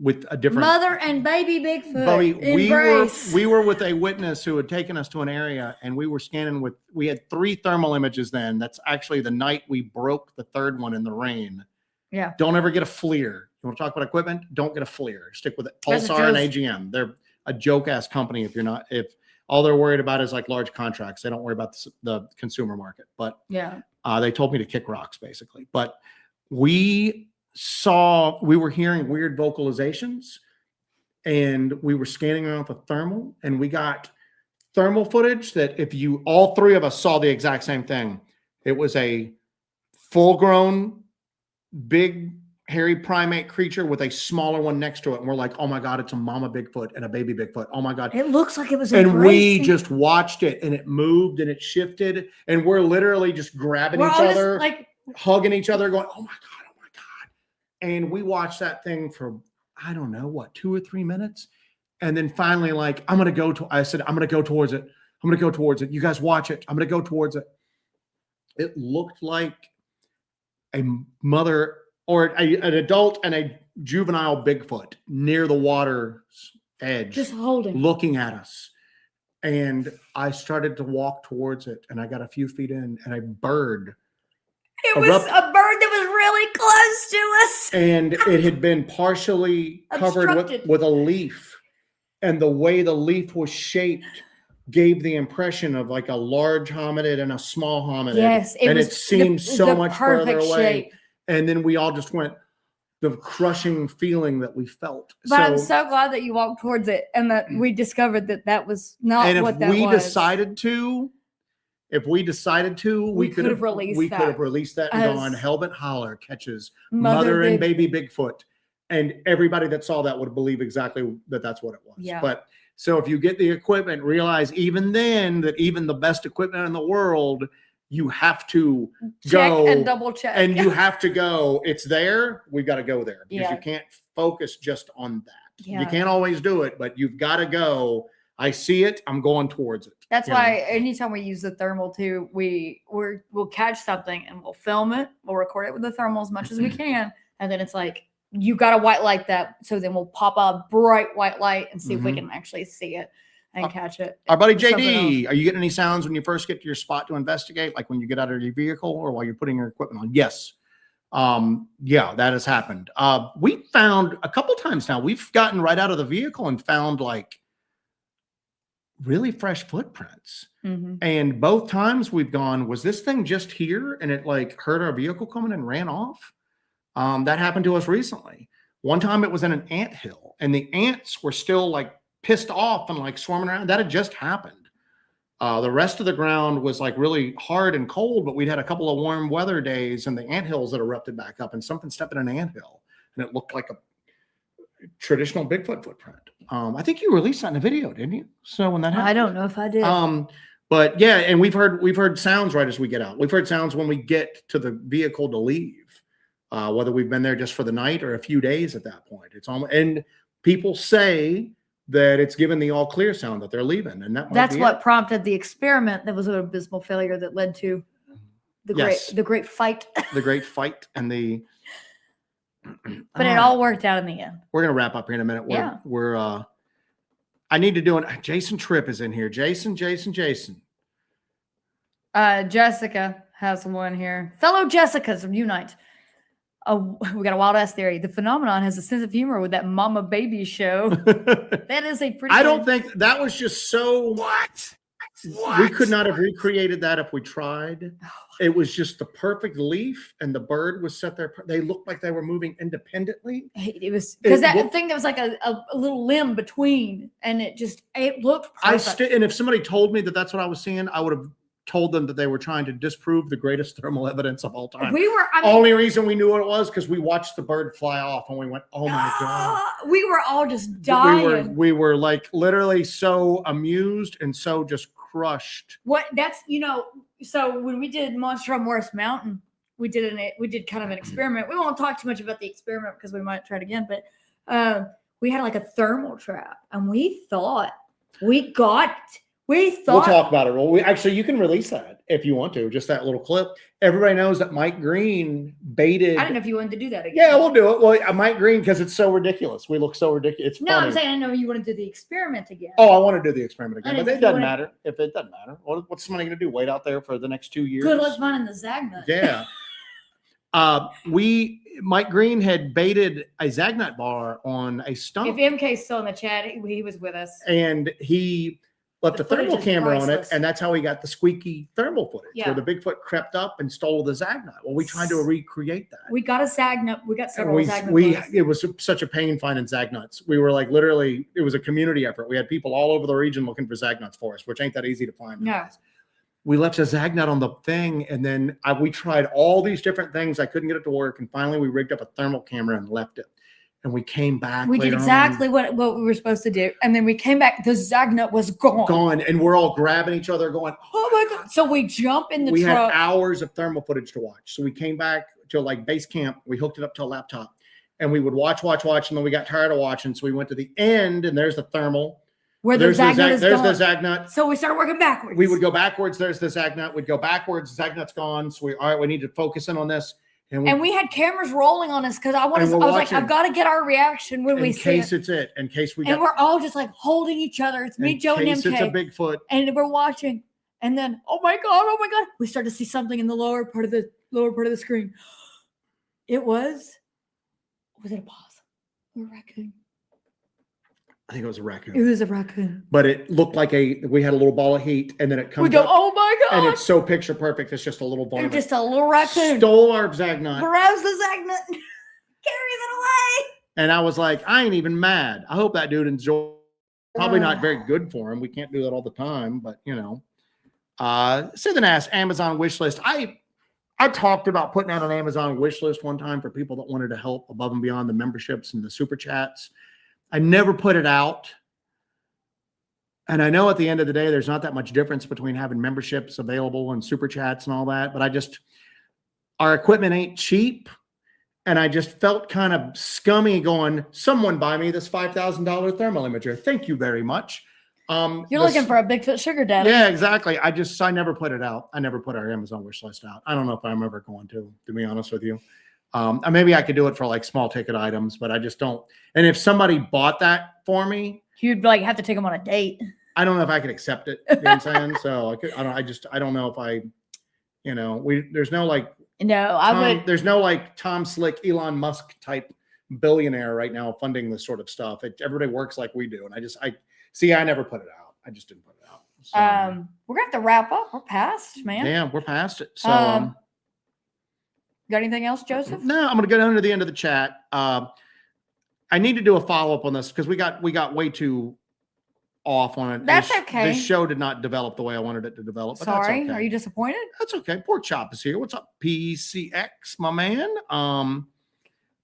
with a different mother and baby Bigfoot. Bobby, Embrace. we were with a witness who had taken us to an area and we were scanning with, we had 3 thermal images then. That's actually the night we broke the 3rd one in the rain. Yeah. Don't ever get a FLIR. You want to talk about equipment? Don't get a FLIR. Stick with it. Pulsar and AGM. They're a joke ass company if all they're worried about is like large contracts. They don't worry about the consumer market. But yeah, they told me to kick rocks basically. But we were hearing weird vocalizations and we were scanning around with thermal and we got thermal footage that if all 3 of us saw the exact same thing. It was a full grown big hairy primate creature with a smaller one next to it. And we're like, oh my God, it's a mama Bigfoot and a baby Bigfoot. Oh my God. It looks like it was and we just watched it and it moved and it shifted and we're literally just grabbing each other, like hugging each other, going, oh my God, oh my God. And we watched that thing for, I don't know, what, 2 or 3 minutes. And then finally, like, I said, I'm going to go towards it. I'm going to go towards it. You guys watch it. I'm going to go towards it. It looked like a mother or an adult and a juvenile Bigfoot near the water's edge, just holding, looking at us. And I started to walk towards it and I got a few feet in and a bird. It was a bird that was really close to us. And it had been partially covered with a leaf. And the way the leaf was shaped gave the impression of like a large hominid and a small hominid. Yes. It seemed so much further away. Shape. And then we all just went, the crushing feeling that we felt. But I'm so glad that you walked towards it and that we discovered that was not what that was. If we decided to, we could have released that and gone, Hellbent Holler catches mother and baby Bigfoot. And everybody that saw that would believe exactly that's what it was. Yeah. But so if you get the equipment, realize even then that even the best equipment in the world, you have to go and double check. And you have to go, it's there, we've got to go there. Because you can't focus just on that. Yeah. You can't always do it, but you've got to go. I see it, I'm going towards it. That's why anytime we use the thermal too, we'll catch something and we'll film it, we'll record it with the thermal as much as we can. And then it's like, you got to white light that. So then we'll pop a bright white light and see if we can actually see it and catch it. Our buddy JD, are you getting any sounds when you first get to your spot to investigate? Like when you get out of your vehicle or while you're putting your equipment on? Yes. Yeah, that has happened. We found a couple times now, we've gotten right out of the vehicle and found like really fresh footprints. And both times we've gone, was this thing just here? And it like heard our vehicle coming and ran off. That happened to us recently. One time it was in an anthill and the ants were still like pissed off and like swarming around. That had just happened. The rest of the ground was like really hard and cold, but we'd had a couple of warm weather days and the anthills that erupted back up and something stepped in an anthill and it looked like a traditional Bigfoot footprint. I think you released that in a video, didn't you? So when that happened, I don't know if I did. But yeah, and we've heard sounds right as we get out. We've heard sounds when we get to the vehicle to leave. Whether we've been there just for the night or a few days at that point. It's almost, and people say that it's given the all clear sound that they're leaving. And that's what prompted the experiment that was an abysmal failure that led to the great fight. The great fight and the but it all worked out in the end. We're gonna wrap up here in a minute. We're I need to do it. Jason Tripp is in here. Jason. Jessica has one here. Fellow Jessicas unite. We got a wild ass theory. The phenomenon has a sense of humor with that mama baby show. That is a pretty. I don't think that was just so. What? We could not have recreated that if we tried. It was just the perfect leaf, and the bird was set there. They looked like they were moving independently. It was because thing that was like a little limb between, and it looked perfect. And if somebody told me that that's what I was seeing, I would have told them that they were trying to disprove the greatest thermal evidence of all time. Only reason we knew what it was because we watched the bird fly off and we went, oh my God. We were all just dying. We were like literally so amused and so just crushed. So when we did Monster on Morris Mountain, we did kind of an experiment. We won't talk too much about the experiment because we might try it again, but we had like a thermal trap, and we thought we We'll thought talk about it. Well, we actually, you can release that if you want to, just that little clip. Everybody knows that Mike Green baited. I didn't know if you wanted to do that again. Yeah, we'll do it. Well, Mike Green, because it's so ridiculous. We look so ridiculous. It's No, funny. I'm saying I know you want to do the experiment again. Oh, I want to do the experiment again, I but didn't it doesn't wanna- matter. If it doesn't matter, what's somebody going to do? Wait out there for the next 2 years? Good luck finding the Zagnut. Yeah. Mike Green had baited a Zagnut bar on a stump. If MK's still in the chat, he was with us. And he left The the thermal footage is camera on it, priceless. and that's how he got the squeaky thermal footage, Yeah. where the Bigfoot crept up and stole the Zagnut. Well, we tried to recreate that. We got a Zagnut. We got And several Zagnut. bars. it was such a pain finding Zagnuts. We were like, literally, it was a community effort. We had people all over the region looking for Zagnuts for us, which ain't that easy to find. No. We left a Zagnut on the thing, and then we tried all these different things. I couldn't get it to work, and finally we rigged up a thermal camera and left it. And we came back. We did later exactly what we were supposed to do, and then we came back. The Zagnut was on, gone, and we're all grabbing each other, going, Oh my god! So we jump in the we had truck. hours of thermal footage to watch. So we came back to like base camp. We hooked it up to a laptop, and we would watch, and then we got tired of watching. So we went to the end, and there's the thermal. where the Zagnut is There's gone. the Zagnut. So we started working backwards. We would go backwards. There's the Zagnut. We'd go backwards. Zagnut's gone. So all right, we need to focus in on this. and we had cameras rolling on us because I was we're like, watching. I've got to get our reaction when we in see case it. it's it. In case we And got. we're all just like holding each other. It's me, in Joe, and case it's a MK. Bigfoot. And we're watching. And then, oh my god, we start to see something in the lower part of the screen. Was it a possum or a raccoon? I think it was a raccoon. It was a raccoon. But it looked like we had a little ball of heat, and then it comes We go, up, oh my and god! it's so picture perfect. It's just a little They're varmint. just a little raccoon. Stole our Zagnut. Grabs the Zagnut, carries it away. And I was like, I ain't even mad. I hope that dude enjoyed. Probably not very good for him. We can't do that all the time, but you know. Sithen asked Amazon wish list. I talked about putting out an Amazon wish list one time for people that wanted to help above and beyond the memberships and the super chats. I never put it out. And I know at the end of the day, there's not that much difference between having memberships available and super chats and all that, but our equipment ain't cheap. And I just felt kind of scummy going, someone buy me this $5,000 thermal imager. Thank you very much. You're looking for a Bigfoot sugar daddy. Yeah, exactly. I never put it out. I never put our Amazon wish list out. I don't know if I'm ever going to be honest with you. Maybe I could do it for like small ticket items, but I just don't. And if somebody bought that for me, You'd like have to take them on a date. I don't know if I could accept it. You know what I'm saying? So I don't know if there's no like, No, there's no like Tom Slick, Elon Musk type billionaire right now funding this sort of stuff. Everybody works like we do. And I never put it out. I just didn't put it out. So, we're gonna have to wrap up. We're past, man. yeah, we're past it. So, got anything else, Joseph? no, I'm going to go down to the end of the chat. I need to do a follow-up on this because we got way too off on it. That's okay. This show did not develop the way I wanted it to develop. But Sorry, that's okay. are you disappointed? That's okay. Pork Chop is here. What's up, PCX, my man?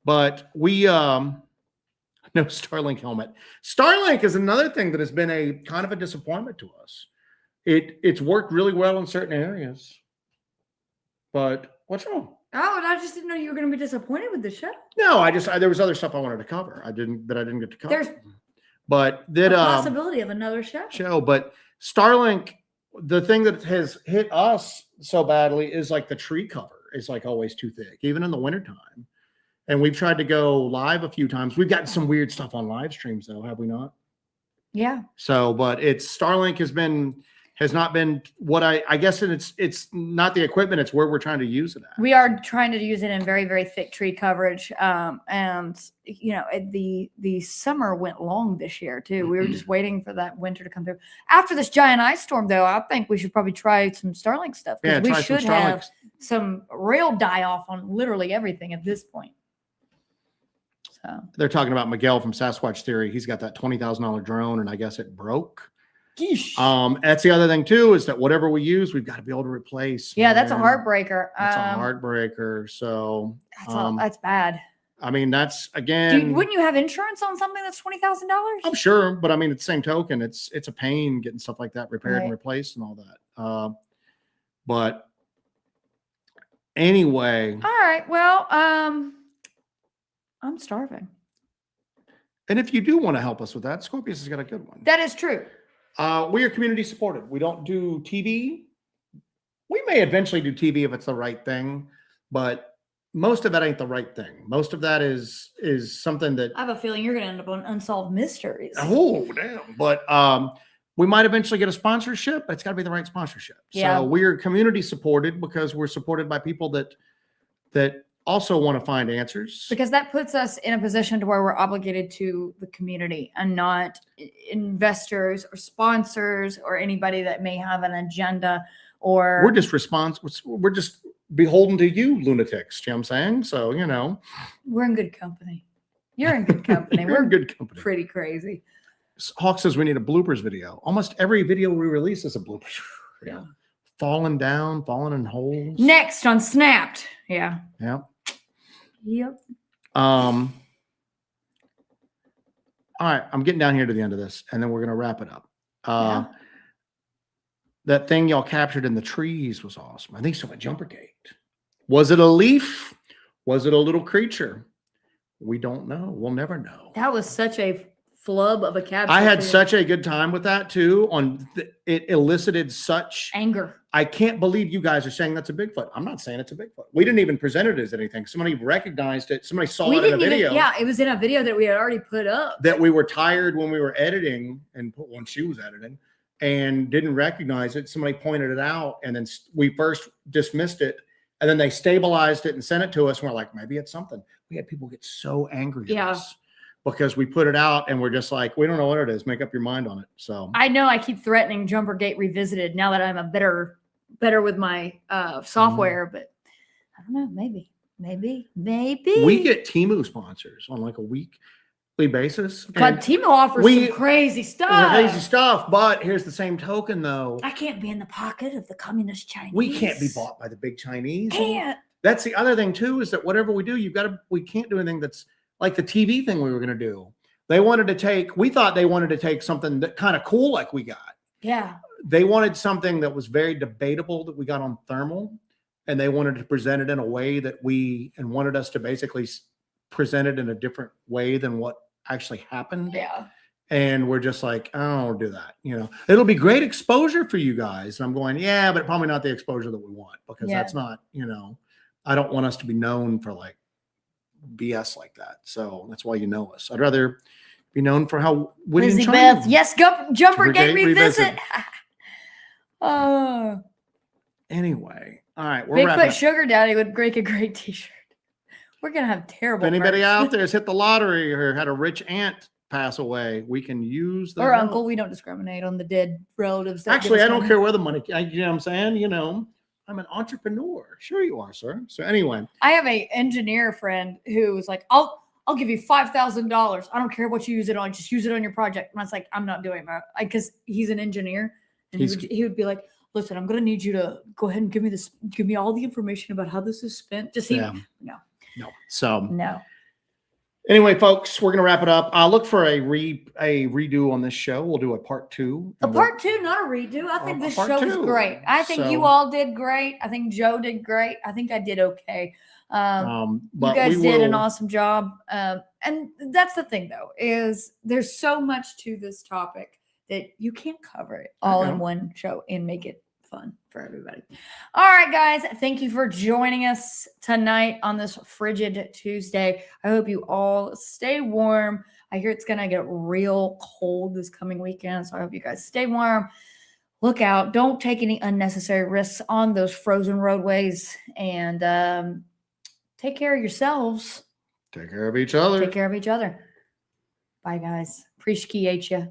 But we no Starlink helmet. Starlink is another thing that has been a kind of a disappointment to us. It's worked really well in certain areas, but what's wrong? Oh, and I just didn't know you were going to be disappointed with the show. No, there was other stuff I wanted to cover. I didn't get to cover. There's but a possibility of another show. But Starlink, the thing that has hit us so badly is like the tree cover is like always too thick, even in the wintertime. And we've tried to go live a few times. We've gotten some weird stuff on live streams though, have we not? Yeah. So, but Starlink has not been what I guess it's not the equipment, it's where we're trying to use it at. We are trying to use it in very, very thick tree coverage. And the summer went long this year too. We were just waiting for that winter to come through. After this giant ice storm though, I think we should probably try some Starlink stuff. Yeah, we try should some have Starlinks. some real die off on literally everything at this point. So They're talking about Miguel from Sasquatch Theory. He's got that $20,000 drone and I guess it broke. That's the other thing too, is that whatever we use, we've got to be able to replace. Yeah, that's a man. heartbreaker. That's a heartbreaker. So That's bad. I mean, that's again. Wouldn't you have insurance on something that's $20,000? I'm sure, but I mean, at the same token, it's a pain getting stuff like that repaired and replaced and all that. But anyway. All right. Well, I'm starving. And if you do want to help us with that, Scorpius has got a good one. That is true. We are community supported. We don't do TV. We may eventually do TV if it's the right thing, but most of that ain't the right thing. Most of that is something that I have a feeling you're going to end up on Unsolved Mysteries. oh damn. But we might eventually get a sponsorship, but it's got to be the right sponsorship. Yeah. So we're community supported because we're supported by people that also want to find answers. Because that puts us in a position to where we're obligated to the community and not investors or sponsors or anybody that may have an agenda or We're just we're just beholden to you lunatics. You know what I'm saying? So, we're in good company. You're in good company. We're in good company. Pretty crazy. Hawk says we need a bloopers video. Almost every video we release is a bloopers. Yeah. Falling down, falling in holes. Next on Snapped. Yeah. Yeah. Yep. All right, I'm getting down here to the end of this, and then we're gonna wrap it up. That thing y'all captured in the trees was awesome. I think so. A jumper gate. Was it a leaf? Was it a little creature? We don't know. We'll never know. That was such a flub of a capture. I had such a good time with that too. It elicited such anger. I can't believe you guys are saying that's a Bigfoot. I'm not saying it's a Bigfoot. We didn't even present it as anything. Somebody recognized it. Somebody saw it in a video. Yeah, it was in a video that we had already put up. That we were tired when we were editing and when she was editing and didn't recognize it. Somebody pointed it out and then we first dismissed it and then they stabilized it and sent it to us. And we're like, maybe it's something. We had people get so angry at us because we put it out and we're just like, we don't know what it is. Make up your mind on it. So I know I keep threatening Jumper Gate Revisited now that I'm a better with my software, but I don't know, maybe we get Temu sponsors on like a weekly basis. But Temu offers some crazy stuff. But here's the same token though. I can't be in the pocket of the communist Chinese. We can't be bought by the big Chinese. Can't. That's the other thing too, is that whatever we do, we can't do anything that's like the TV thing we were going to do. We thought they wanted to take something that kind of cool like we got. Yeah. They wanted something that was very debatable that we got on thermal, and they wanted to present it in a way that wanted us to basically present it in a different way than what actually happened. Yeah. And we're just like, I don't want to do that. It'll be great exposure for you guys. And I'm going, yeah, but probably not the exposure that we want because that's not, I don't want us to be known for like BS like that. So that's why you know us. I'd rather be known for how witty and charming. Yes, Jumper Gate Revisit. Anyway, all right. We're Bigfoot Sugar Daddy would break a great t-shirt. We're going to have terrible. If anybody out there has hit the lottery or had a rich aunt pass away, we can use the uncle. We don't discriminate on the dead relatives. Actually, I don't care where the money, you know what I'm saying? I'm an entrepreneur. Sure you are, sir. So anyway. I have an engineer friend who was like, I'll give you $5,000. I don't care what you use it on. Just use it on your project. And I was like, I'm not doing that. Because he's an engineer. And he would be like, listen, I'm going to need you to go ahead and give me all the information about how this is spent. Just no. So no. Anyway, folks, we're going to wrap it up. I'll look for a redo on this show. We'll do a part 2. A part 2, not a redo. I think this show was great. I think you all did great. I think Joe did great. I think I did okay. You guys did an awesome job. And that's the thing, though, is there's so much to this topic that you can't cover it all in one show and make it fun for everybody. All right, guys. Thank you for joining us tonight on this frigid Tuesday. I hope you all stay warm. I hear it's going to get real cold this coming weekend, so I hope you guys stay warm. Look out. Don't take any unnecessary risks on those frozen roadways, and take care of yourselves. Take care of each other. Take care of each other. Bye, guys. Appreciate you.